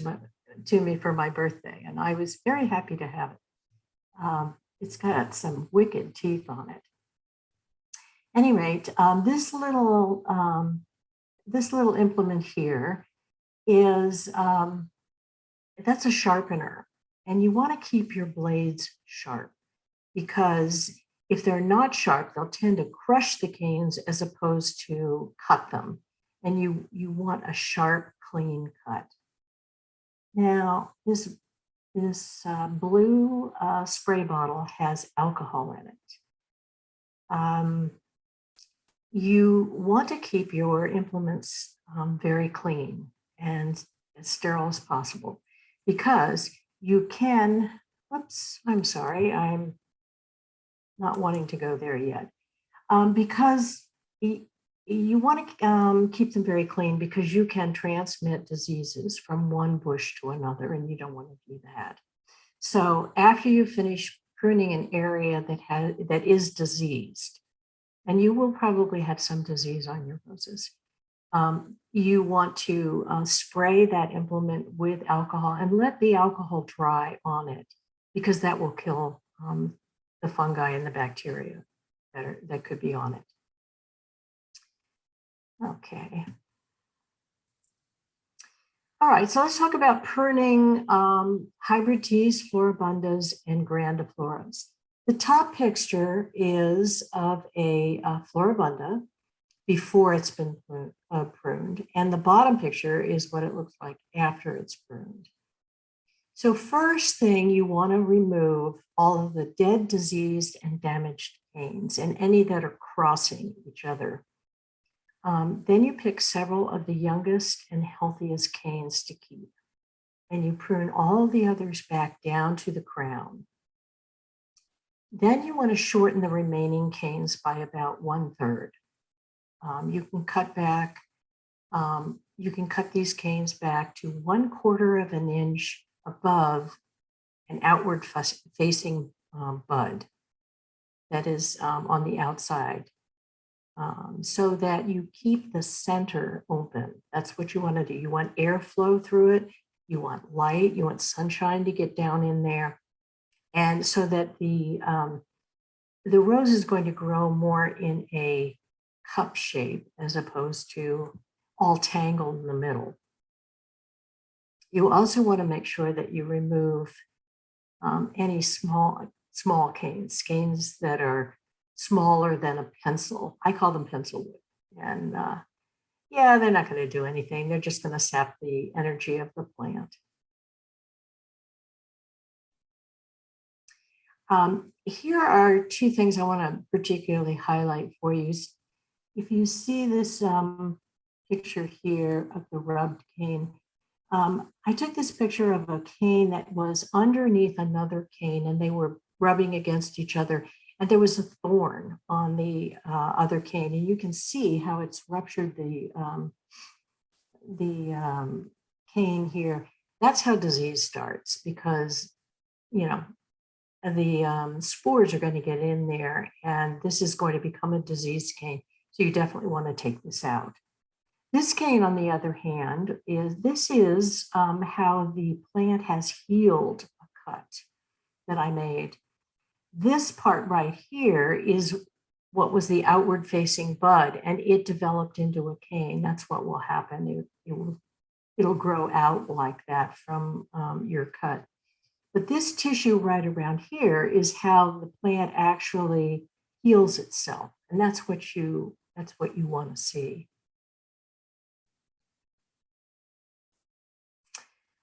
to me for my birthday, and I was very happy to have it. It's got some wicked teeth on it. At any rate, this little implement here is that's a sharpener, and you want to keep your blades sharp because if they're not sharp, they'll tend to crush the canes as opposed to cut them. And you want a sharp, clean cut. Now, this blue spray bottle has alcohol in it. You want to keep your implements very clean and as sterile as possible because you can, I'm sorry, I'm not wanting to go there yet. Because you want to keep them very clean because you can transmit diseases from one bush to another, and you don't want to do that. So after you finish pruning an area that is diseased, and you will probably have some disease on your roses, you want to spray that implement with alcohol and let the alcohol dry on it because that will kill the fungi and the bacteria that could be on it. Okay. All right, so let's talk about pruning hybrid teas, Flora Bundas, and grandifloras. The top picture is of a Flora Bunda before it's been pruned, and the bottom picture is what it looks like after it's pruned. So first thing, you want to remove all of the dead, diseased, and damaged canes and any that are crossing each other. Then you pick several of the youngest and healthiest canes to keep, and you prune all the others back down to the crown. Then you want to shorten the remaining canes by about 1/3. You can cut these canes back to 1/4 of an inch above an outward facing bud that is on the outside, so that you keep the center open. That's what you want to do. You want airflow through it. You want light, you want sunshine to get down in there. And so that the rose is going to grow more in a cup shape as opposed to all tangled in the middle. You also want to make sure that you remove any small canes that are smaller than a pencil. I call them pencil wood. And yeah, they're not going to do anything. They're just going to sap the energy of the plant. Here are two things I want to particularly highlight for you. If you see this picture here of the rubbed cane, I took this picture of a cane that was underneath another cane and they were rubbing against each other. And there was a thorn on the other cane. And you can see how it's ruptured the cane here. That's how disease starts because, you know, the spores are going to get in there and this is going to become a diseased cane. So you definitely want to take this out. This cane, on the other hand, is how the plant has healed a cut that I made. This part right here is what was the outward facing bud, and it developed into a cane. That's what will happen. It'll grow out like that from your cut. But this tissue right around here is how the plant actually heals itself, and that's what you want to see.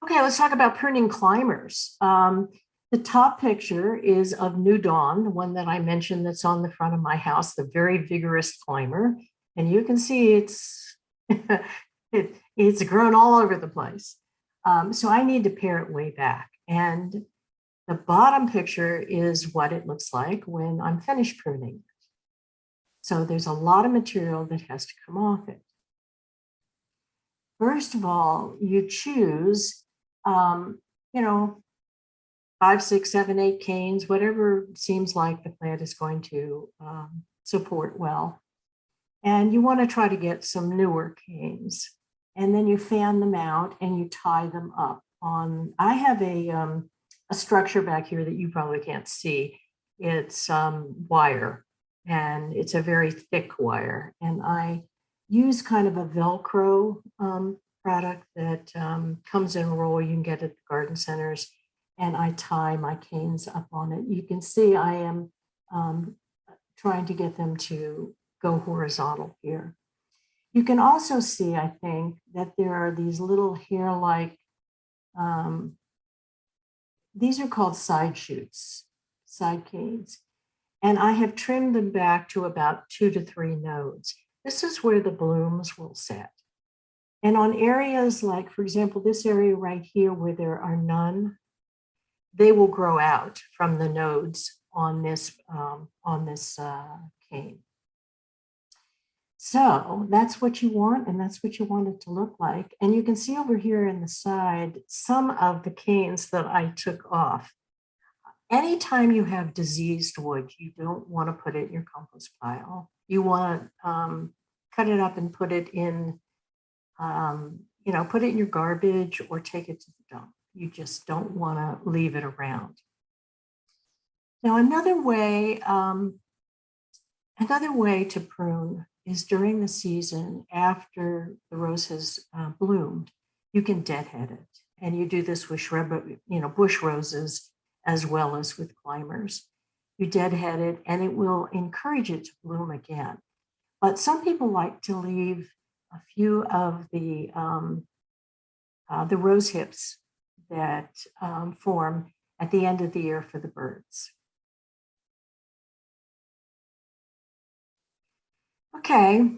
Okay, let's talk about pruning climbers. The top picture is of New Dawn, the one that I mentioned that's on the front of my house, the very vigorous climber. And you can see it's it's grown all over the place. So I need to pare it way back. And the bottom picture is what it looks like when I'm finished pruning. So there's a lot of material that has to come off it. First of all, you choose, 5, 6, 7, 8 canes, whatever seems like the plant is going to support well. And you want to try to get some newer canes. And then you fan them out and you tie them up on, I have a structure back here that you probably can't see. It's wire, and it's a very thick wire. And I use kind of a Velcro product that comes in a roll you can get at the garden centers, and I tie my canes up on it. You can see I am trying to get them to go horizontal here. You can also see, I think, that there are these little hair-like, these are called side shoots, side canes. And I have trimmed them back to about 2 to 3 nodes. This is where the blooms will set. And on areas like, for example, this area right here where there are none, they will grow out from the nodes on this cane. So that's what you want, and that's what you want it to look like. And you can see over here in the side some of the canes that I took off. Anytime you have diseased wood, you don't want to put it in your compost pile. You want to cut it up and put it in, put it in your garbage or take it to the dump. You just don't want to leave it around. Now, another way to prune is during the season after the rose has bloomed. You can deadhead it, and you do this with shrub, bush roses as well as with climbers. You deadhead it, and it will encourage it to bloom again. But some people like to leave a few of the rose hips that form at the end of the year for the birds. Okay,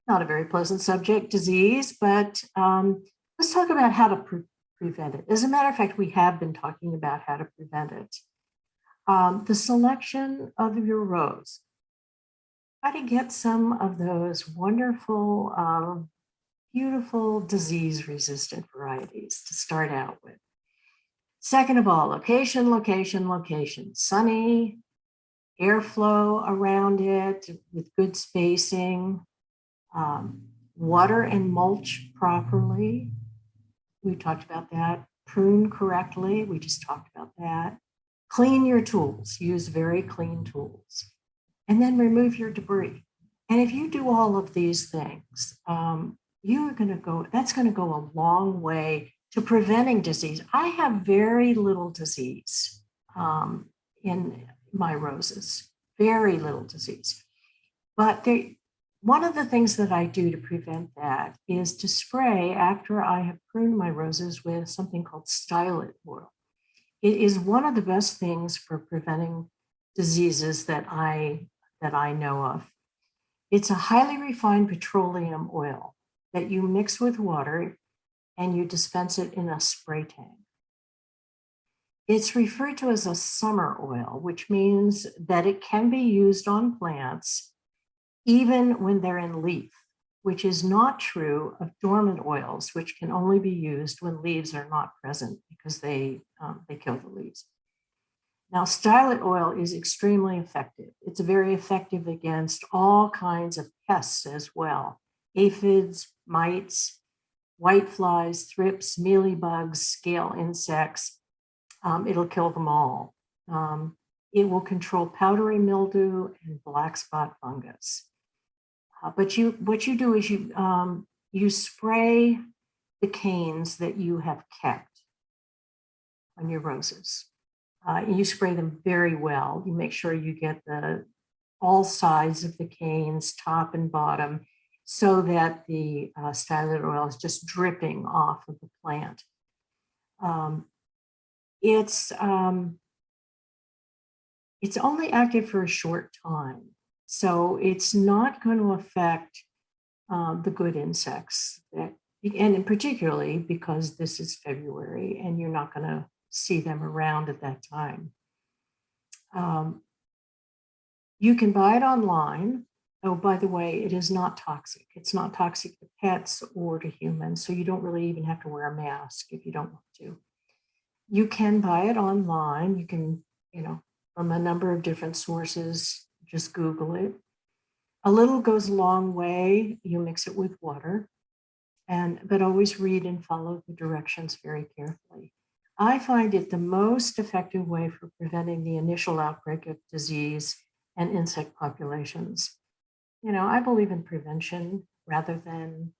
not a very pleasant subject, disease, but let's talk about how to prevent it. As a matter of fact, we have been talking about how to prevent it. The selection of your rows. Try to get some of those wonderful, beautiful disease-resistant varieties to start out with. Second of all, location, location, location. Sunny, airflow around it with good spacing, water and mulch properly. We talked about that. Prune correctly. We just talked about that. Clean your tools. Use very clean tools. And then remove your debris. And if you do all of these things, that's going to go a long way to preventing disease. I have very little disease in my roses, very little disease. But one of the things that I do to prevent that is to spray after I have pruned my roses with something called stylet oil. It is one of the best things for preventing diseases that I know of. It's a highly refined petroleum oil that you mix with water and you dispense it in a spray tank. It's referred to as a summer oil, which means that it can be used on plants even when they're in leaf, which is not true of dormant oils, which can only be used when leaves are not present because they kill the leaves. Now, stylet oil is extremely effective. It's very effective against all kinds of pests as well: aphids, mites, whiteflies, thrips, mealybugs, scale insects. It'll kill them all. It will control powdery mildew and black spot fungus. But what you do is you spray the canes that you have kept on your roses. You spray them very well. You make sure you get all sides of the canes, top and bottom, so that the stylet oil is just dripping off of the plant. It's only active for a short time, so it's not going to affect the good insects, and particularly because this is February and you're not going to see them around at that time. You can buy it online. Oh, by the way, it is not toxic. It's not toxic to pets or to humans, so you don't really even have to wear a mask if you don't want to. You can buy it online. You can, from a number of different sources, just Google it. A little goes a long way. You mix it with water, but always read and follow the directions very carefully. I find it the most effective way for preventing the initial outbreak of disease and insect populations. I believe in prevention rather than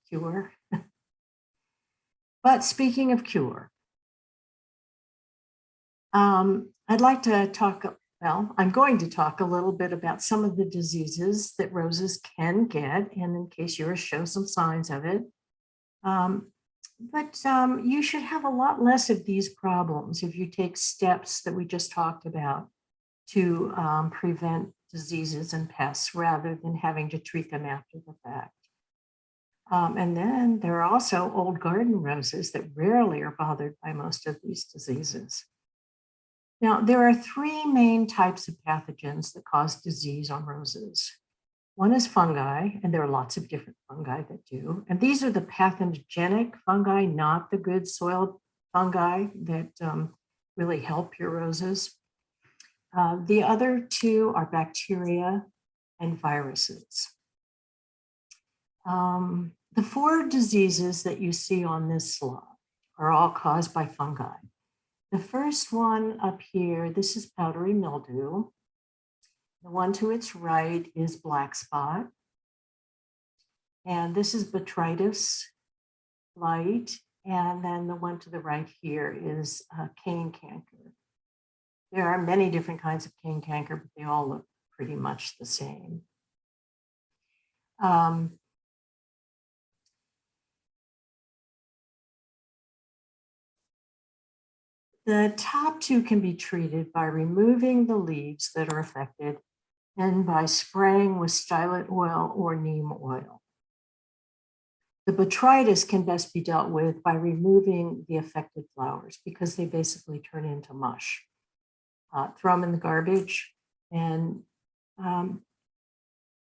cure. But speaking of cure, I'd like to I'm going to talk a little bit about some of the diseases that roses can get, and in case yours show some signs of it. But you should have a lot less of these problems if you take steps that we just talked about to prevent diseases and pests rather than having to treat them after the fact. And then there are also old garden roses that rarely are bothered by most of these diseases. Now, there are three main types of pathogens that cause disease on roses. One is fungi, and there are lots of different fungi that do. And these are the pathogenic fungi, not the good soil fungi that really help your roses. The other two are bacteria and viruses. The four diseases that you see on this slide are all caused by fungi. The first one up here, this is powdery mildew. The one to its right is black spot. And this is botrytis blight. And then the one to the right here is cane canker. There are many different kinds of cane canker, but they all look pretty much the same. The top two can be treated by removing the leaves that are affected and by spraying with stylet oil or neem oil. The botrytis can best be dealt with by removing the affected flowers because they basically turn into mush. Throw them in the garbage, and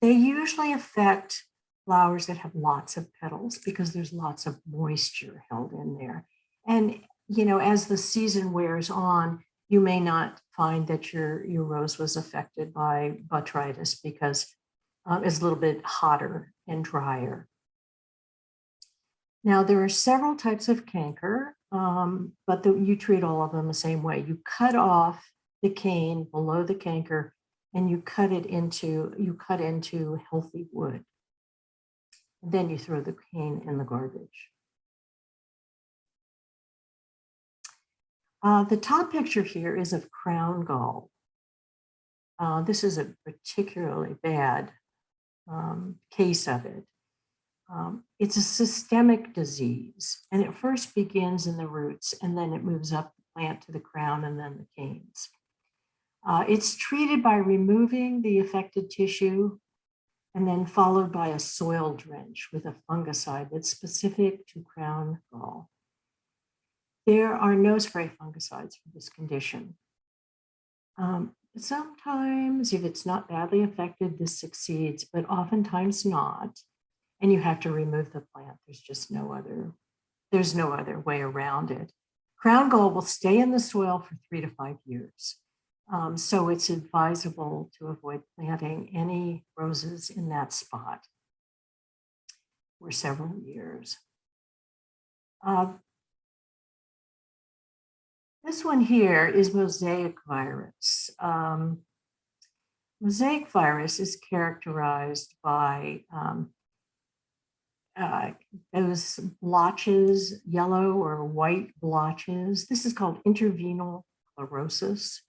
they usually affect flowers that have lots of petals because there's lots of moisture held in there. And as the season wears on, you may not find that your rose was affected by botrytis because it's a little bit hotter and drier. Now, there are several types of canker, but you treat all of them the same way. You cut off the cane below the canker and you cut into healthy wood. And then you throw the cane in the garbage. The top picture here is of crown gall. This is a particularly bad case of it. It's a systemic disease, and it first begins in the roots, and then it moves up the plant to the crown and then the canes. It's treated by removing the affected tissue and then followed by a soil drench with a fungicide that's specific to crown gall. There are no spray fungicides for this condition. Sometimes, if it's not badly affected, this succeeds, but oftentimes not. And you have to remove the plant. There's no other way around it. Crown gall will stay in the soil for 3 to 5 years. So it's advisable to avoid planting any roses in that spot for several years. This one here is mosaic virus. Mosaic virus is characterized by those blotches, yellow or white blotches. This is called intervenal chlorosis.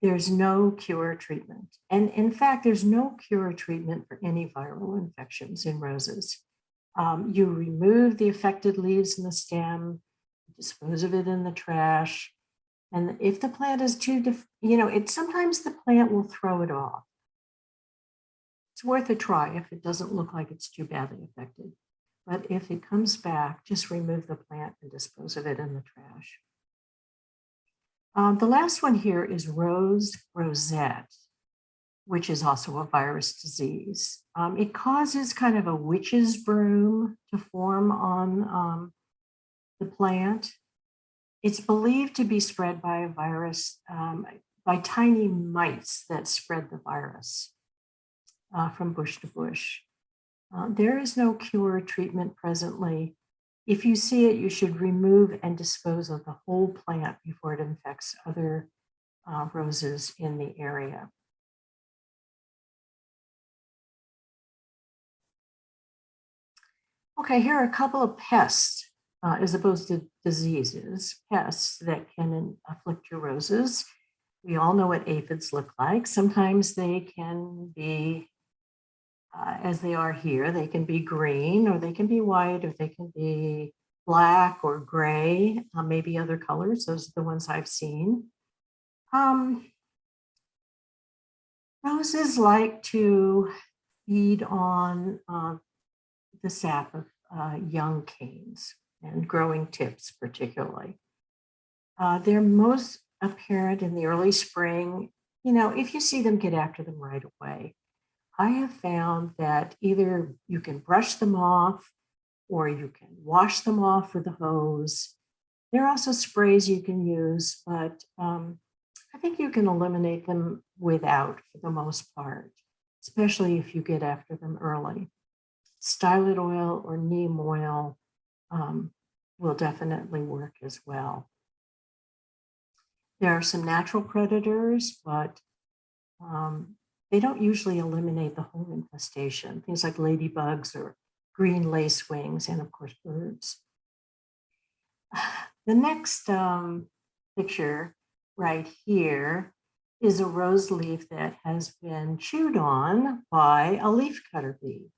There's no cure treatment. And in fact, there's no cure treatment for any viral infections in roses. You remove the affected leaves in the stem, dispose of it in the trash. And if the plant is sometimes the plant will throw it off. It's worth a try if it doesn't look like it's too badly affected. But if it comes back, just remove the plant and dispose of it in the trash. The last one here is rose rosette, which is also a virus disease. It causes kind of a witch's broom to form on the plant. It's believed to be spread by a virus, by tiny mites that spread the virus from bush to bush. There is no cure or treatment presently. If you see it, you should remove and dispose of the whole plant before it infects other roses in the area. Okay, here are a couple of pests, as opposed to diseases, pests that can afflict your roses. We all know what aphids look like. Sometimes they can be, as they are here, they can be green, or they can be white, or they can be black or gray, maybe other colors. Those are the ones I've seen. Roses like to feed on the sap of young canes and growing tips particularly. They're most apparent in the early spring. If you see them, get after them right away. I have found that either you can brush them off or you can wash them off with a hose. There are also sprays you can use, but I think you can eliminate them without for the most part, especially if you get after them early. Stylet oil or neem oil will definitely work as well. There are some natural predators, but they don't usually eliminate the whole infestation. Things like ladybugs or green lacewings, and of course, birds. The next picture right here is a rose leaf that has been chewed on by a leafcutter bee.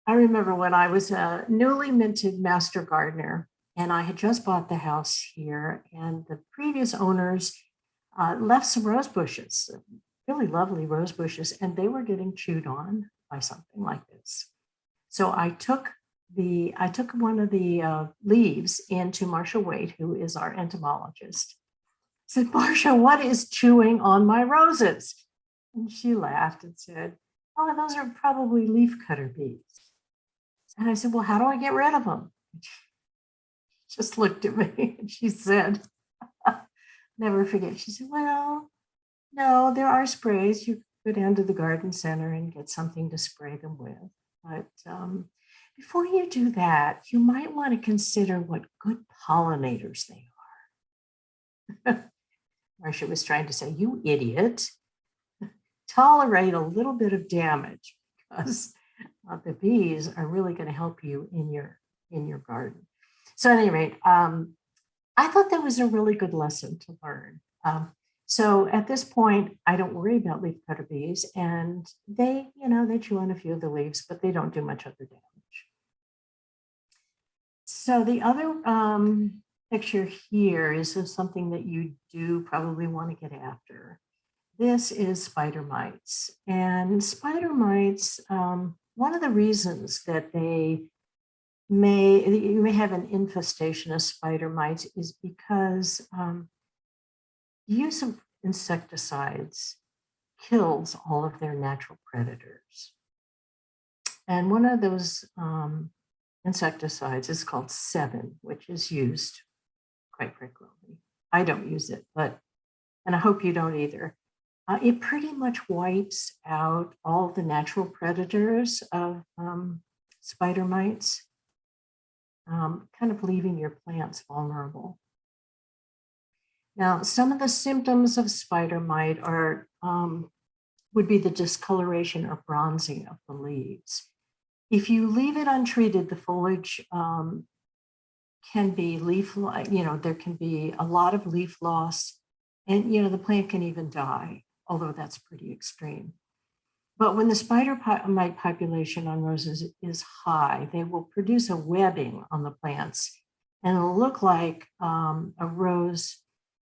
I remember when I was a newly minted master gardener, and I had just bought the house here, and the previous owners left some rose bushes, really lovely rose bushes, and they were getting chewed on by something like this. So I took one of the leaves into Marcia Wade, who is our entomologist. I said, "Marcia, what is chewing on my roses?" And she laughed and said, "Oh, those are probably leafcutter bees." And I said, "Well, how do I get rid of them?" She just looked at me and she said, never forget, she said, "Well, no, there are sprays. You go down to the garden center and get something to spray them with." But Before you do that, you might want to consider what good pollinators they are. Marcia was trying to say, you idiot. Tolerate a little bit of damage because the bees are really going to help you in your garden. So at any rate, I thought that was a really good lesson to learn. So at this point, I don't worry about leafcutter bees, and they chew on a few of the leaves, but they don't do much other damage. So the other picture here is something that you do probably want to get after. This is spider mites. And spider mites, one of the reasons that you may have an infestation of spider mites is because the use of insecticides kills all of their natural predators. And one of those insecticides is called Sevin, which is used quite frequently. I don't use it, and I hope you don't either. It pretty much wipes out all the natural predators of spider mites, kind of leaving your plants vulnerable. Now, some of the symptoms of spider mite would be the discoloration or bronzing of the leaves. If you leave it untreated, the foliage can be there can be a lot of leaf loss, and the plant can even die, although that's pretty extreme. But when the spider mite population on roses is high, they will produce a webbing on the plants, and it'll look like a rose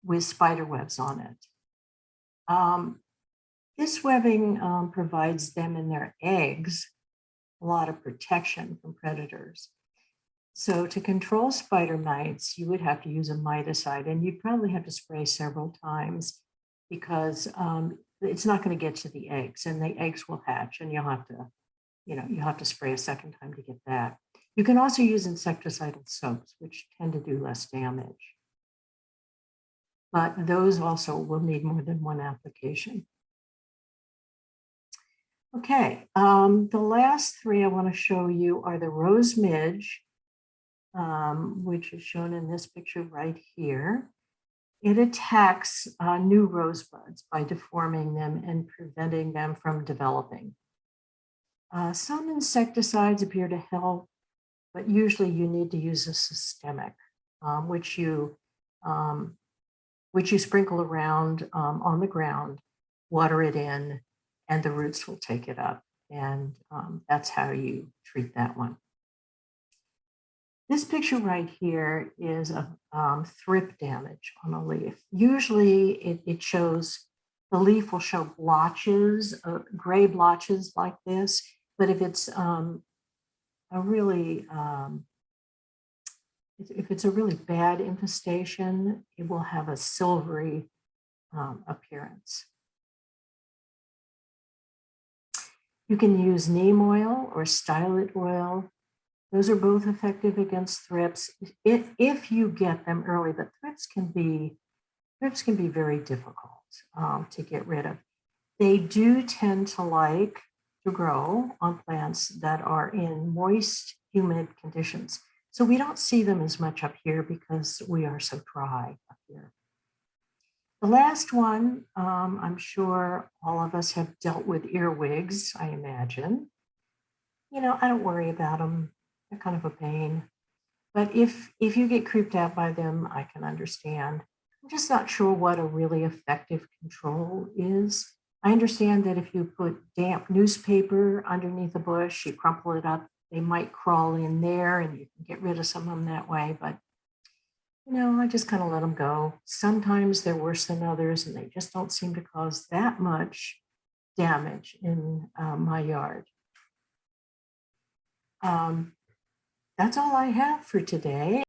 with spider webs on it. This webbing provides them and their eggs a lot of protection from predators. So to control spider mites, you would have to use a miticide, and you'd probably have to spray several times because it's not going to get to the eggs, and the eggs will hatch, and you'll have to spray a second time to get that. You can also use insecticidal soaps, which tend to do less damage. But those also will need more than one application. Okay, the last three I want to show you are the rose midge, which is shown in this picture right here. It attacks new rose buds by deforming them and preventing them from developing. Some insecticides appear to help, but usually you need to use a systemic, which you sprinkle around on the ground, water it in, and the roots will take it up. And that's how you treat that one. This picture right here is of thrip damage on a leaf. Usually it shows, the leaf will show blotches, gray blotches like this, but if it's if it's a really bad infestation, it will have a silvery appearance. You can use neem oil or stylet oil. Those are both effective against thrips if you get them early, but thrips can be very difficult to get rid of. They do tend to like to grow on plants that are in moist, humid conditions. So we don't see them as much up here because we are so dry up here. The last one, I'm sure all of us have dealt with earwigs, I imagine. I don't worry about them. They're kind of a pain. But if you get creeped out by them, I can understand. I'm just not sure what a really effective control is. I understand that if you put damp newspaper underneath a bush, you crumple it up, they might crawl in there and you can get rid of some of them that way. But I just kind of let them go. Sometimes they're worse than others, and they just don't seem to cause that much damage in my yard. That's all I have for today.